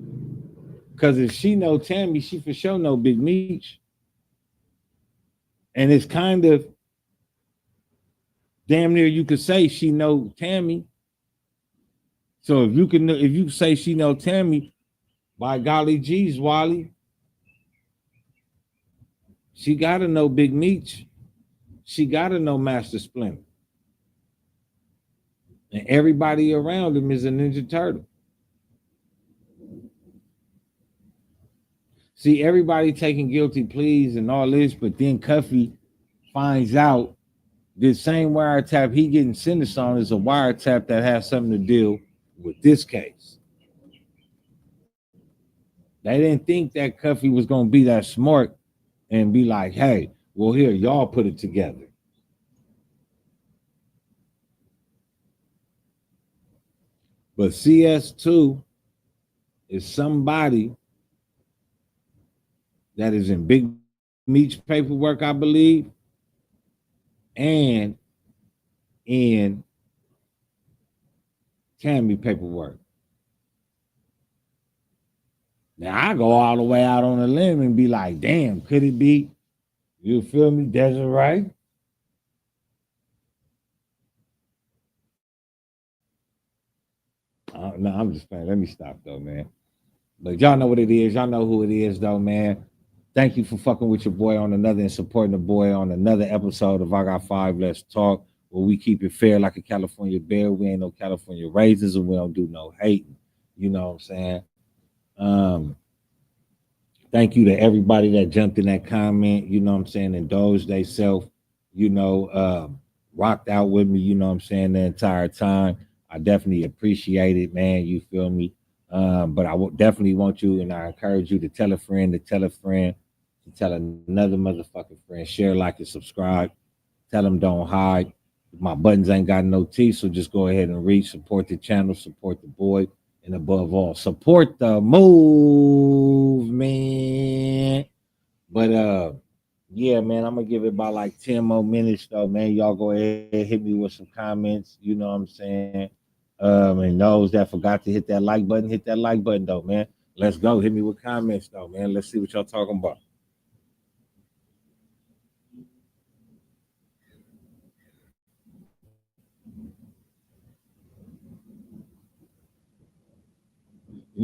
Because if she know Tammy, she for sure know Big Meech. And it's kind of damn near you could say she know Tammy. So if you say she know Tammy, by golly geez, Wally, she gotta know Big Meech. She gotta know Master Splinter. And everybody around him is a Ninja Turtle. See, everybody taking guilty pleas and all this, but then Cuffy finds out this same wiretap he getting sentenced on is a wiretap that has something to deal with this case. They didn't think that Cuffy was going to be that smart and be like, hey, well, here, y'all put it together. But CS2 is somebody that is in Big Meech paperwork, I believe, and in Tammy paperwork. Now, I go all the way out on a limb and be like, damn, could it be, you feel me, Desiree? No, I'm just playing. Let me stop, though, man. But y'all know what it is. Y'all know who it is, though, man. Thank you for fucking with your boy on another and supporting the boy on another episode of I Got Five, Let's Talk, where we keep it fair like a California bear. We ain't no California raisins and we don't do no hating. You know what I'm saying? Thank you to everybody that jumped in that comment, you know what I'm saying, indulged themselves, rocked out with me, you know what I'm saying, the entire time. I definitely appreciate it, man. You feel me? But I definitely want you, and I encourage you to tell a friend, to tell another motherfucking friend, share, like, and subscribe. Tell them don't hide. My buttons ain't got no teeth, so just go ahead and reach, support the channel, support the boy, and above all, support the movement. But yeah, man, I'm gonna give it about like 10 more minutes though, man. Y'all go ahead and hit me with some comments, you know what I'm saying? And those that forgot to hit that like button, hit that like button though, man. Let's go. Hit me with comments though, man. Let's see what y'all talking about.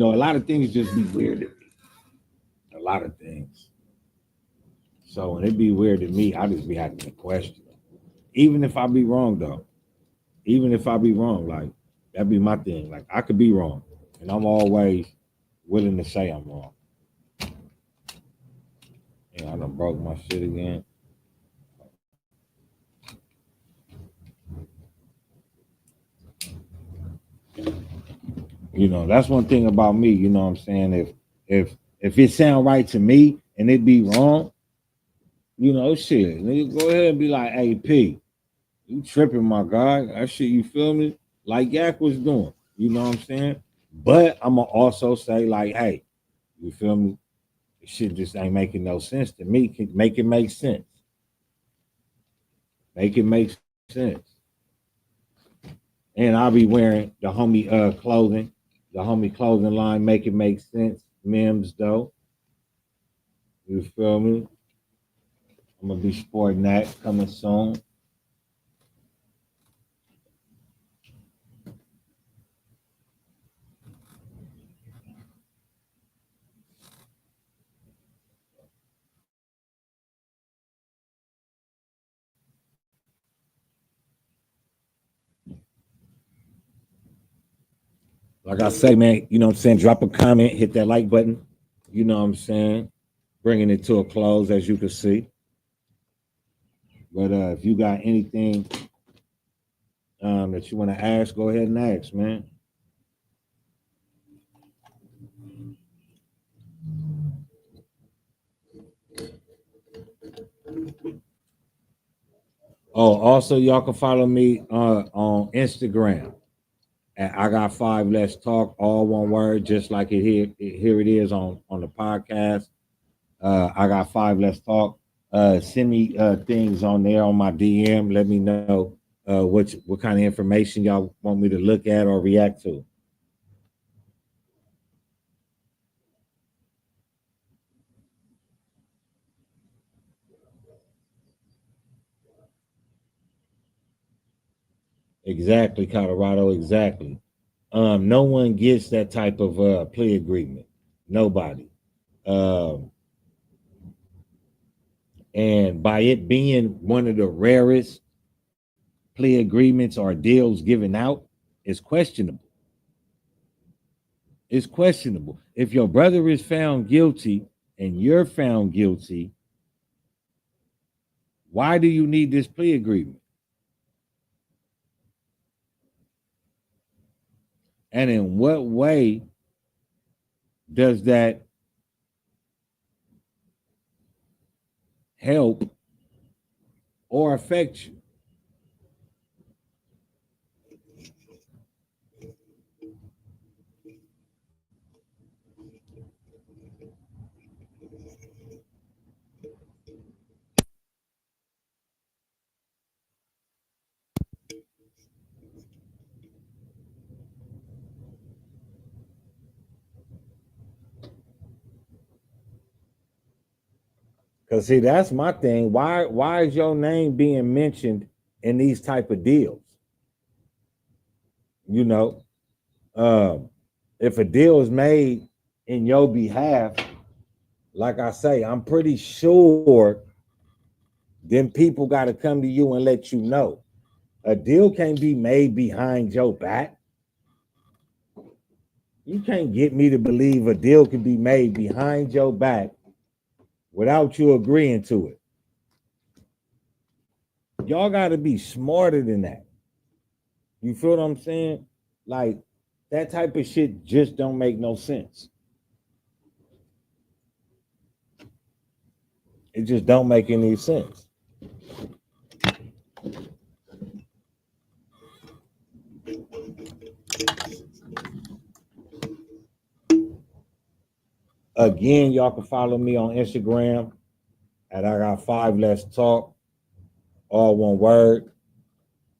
a lot of things just be weird to me. A lot of things. So when it be weird to me, I just be having to question it. Even if I be wrong though. Even if I be wrong, like that be my thing. Like I could be wrong. And I'm always willing to say I'm wrong. I done broke my shit again. That's one thing about me, you know what I'm saying? If it sound right to me and it be wrong, shit. Nigga, go ahead and be like, hey P, you tripping, my guy. That shit, you feel me? Like Yak was doing. You know what I'm saying? But I'ma also say, like, hey, you feel me? This shit just ain't making no sense to me. Make it make sense. Make it make sense. And I'll be wearing the homie clothing, the homie clothing line, make it make sense. Mims though. You feel me? I'm gonna be sporting that coming soon. Like I say, man, you know what I'm saying? Drop a comment, hit that like button. You know what I'm saying? Bringing it to a close, as you can see. But if you got anything that you want to ask, go ahead and ask, man. Oh, also, y'all can follow me on Instagram. And I got five. Let's talk. All one word, just like here it is on the podcast. I got five. Let's talk. Send me things on there on my DM. Let me know what kind of information y'all want me to look at or react to. Exactly, Colorado. Exactly. No one gets that type of plea agreement. Nobody. Um, and by it being one of the rarest plea agreements or deals given out, it's questionable. It's questionable. If your brother is found guilty and you're found guilty, why do you need this plea agreement? And in what way does that help or affect you? Because see, that's my thing. Why is your name being mentioned in these type of deals? You know, um, if a deal is made in your behalf, like I say, I'm pretty sure then people got to come to you and let you know. A deal can't be made behind your back. You can't get me to believe a deal can be made behind your back without you agreeing to it. Y'all got to be smarter than that. You feel what I'm saying? Like that type of shit just don't make no sense. It just don't make any sense. Again, y'all can follow me on Instagram at I got five. Let's talk. All one word.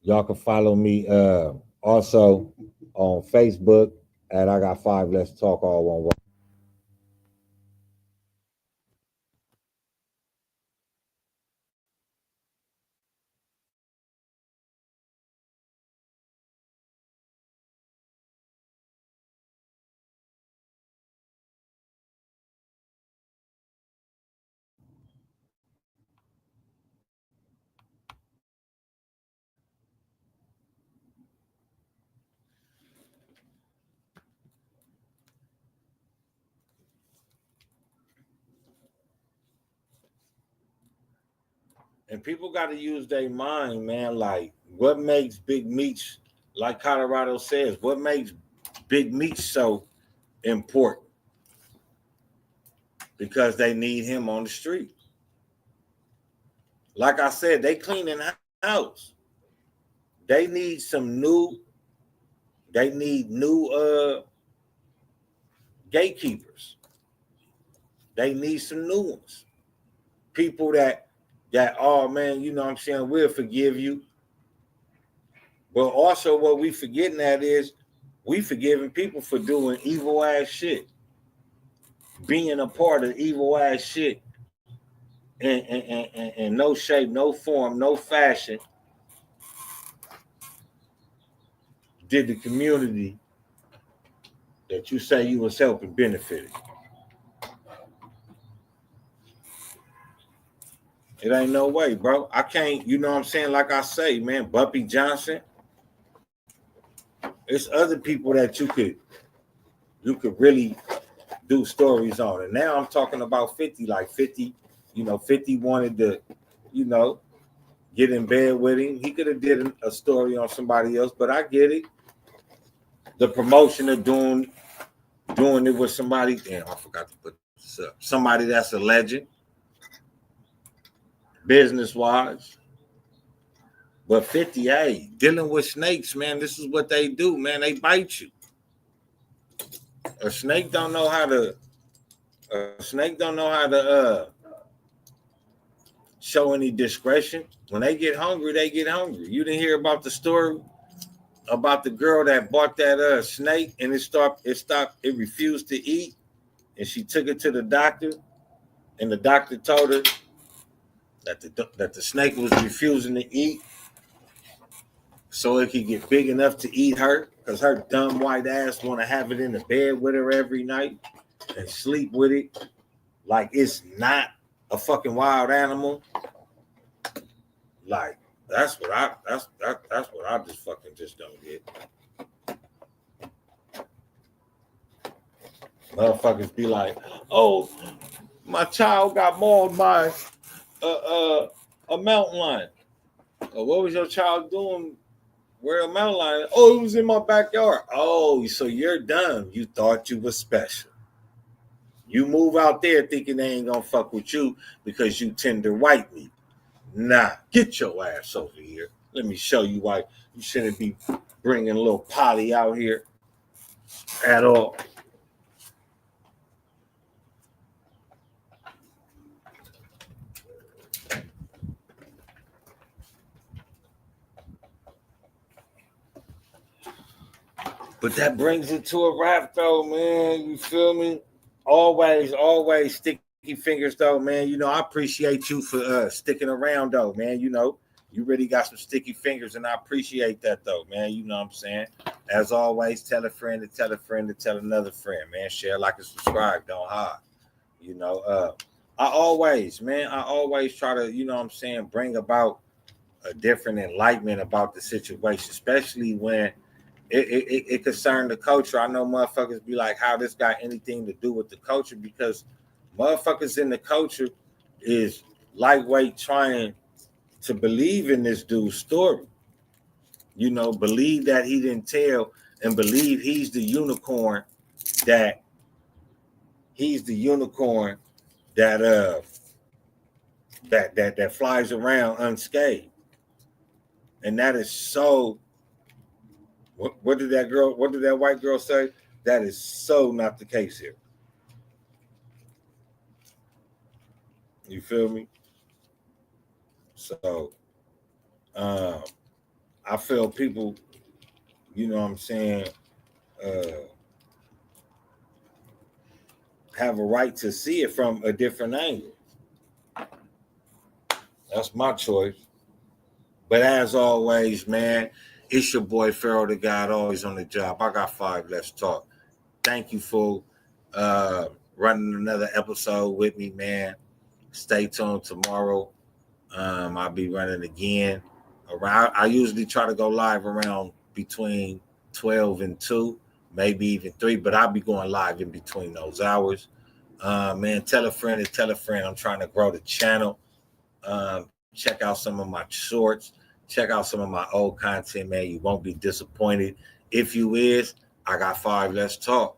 Y'all can follow me also on Facebook at I got five. Let's talk. All one word. And people got to use their mind, man. Like, what makes Big Meech, like Colorado says, what makes Big Meech so important? Because they need him on the street. Like I said, they cleaning house. They need some new. They need new gatekeepers. They need some new ones. People that oh man, you know what I'm saying, we'll forgive you. But also what we forgetting at is we forgiving people for doing evil ass shit. Being a part of evil ass shit in no shape, no form, no fashion did the community that you say you was helping benefited. It ain't no way, bro. I can't, you know what I'm saying? Like I say, man, Bumpy Johnson, it's other people that you could really do stories on. And now I'm talking about 50, like 50, 50 wanted to, you know, get in bed with him. He could have did a story on somebody else, but I get it. The promotion of doing it with somebody, damn, I forgot to put this up. Somebody that's a legend, business-wise. But 50, hey, dealing with snakes, man, this is what they do, man. They bite you. A snake don't know how to show any discretion. When they get hungry, they get hungry. You didn't hear about the story about the girl that bought that snake and it refused to eat, and she took it to the doctor, and the doctor told her that the snake was refusing to eat so it could get big enough to eat her, because her dumb white ass want to have it in the bed with her every night and sleep with it like it's not a fucking wild animal. Like, that's what I just don't get. Motherfuckers be like, oh, my child got mauled by a mountain lion. What was your child doing? Where a mountain lion? Oh, it was in my backyard. Oh, so you're dumb. You thought you was special. You move out there thinking they ain't gonna fuck with you because you tender white meat. Nah, get your ass over here. Let me show you why you shouldn't be bringing little Polly out here at all. But that brings it to a wrap, though, man. You feel me? Always sticky fingers, though, man. You know, I appreciate you for sticking around, though, man. You know, you really got some sticky fingers, and I appreciate that, though, man. You know what I'm saying? As always, tell a friend to tell a friend to tell another friend, man. Share, like, and subscribe. Don't hide. You know, I always try to, you know what I'm saying, bring about a different enlightenment about the situation, especially when it concerned the culture. I know motherfuckers be like, how this got anything to do with the culture? Because motherfuckers in the culture is lightweight trying to believe in this dude's story. You know, believe that he didn't tell, and believe he's the unicorn that that that flies around unscathed. And that is so. What did that white girl say? That is so not the case here. You feel me? So I feel people, you know what I'm saying, uh, have a right to see it from a different angle. That's my choice. But as always, man, it's your boy Pharaoh the God, always on the job. I got 5. Let's talk. Thank you for running another episode with me, man. Stay tuned tomorrow. I'll be running again. I usually try to go live around between 12 and 2, maybe even 3, but I'll be going live in between those hours. Man, tell a friend and tell a friend. I'm trying to grow the channel. Check out some of my shorts. Check out some of my old content, man. You won't be disappointed. If you is, I got 5 Let's Talk.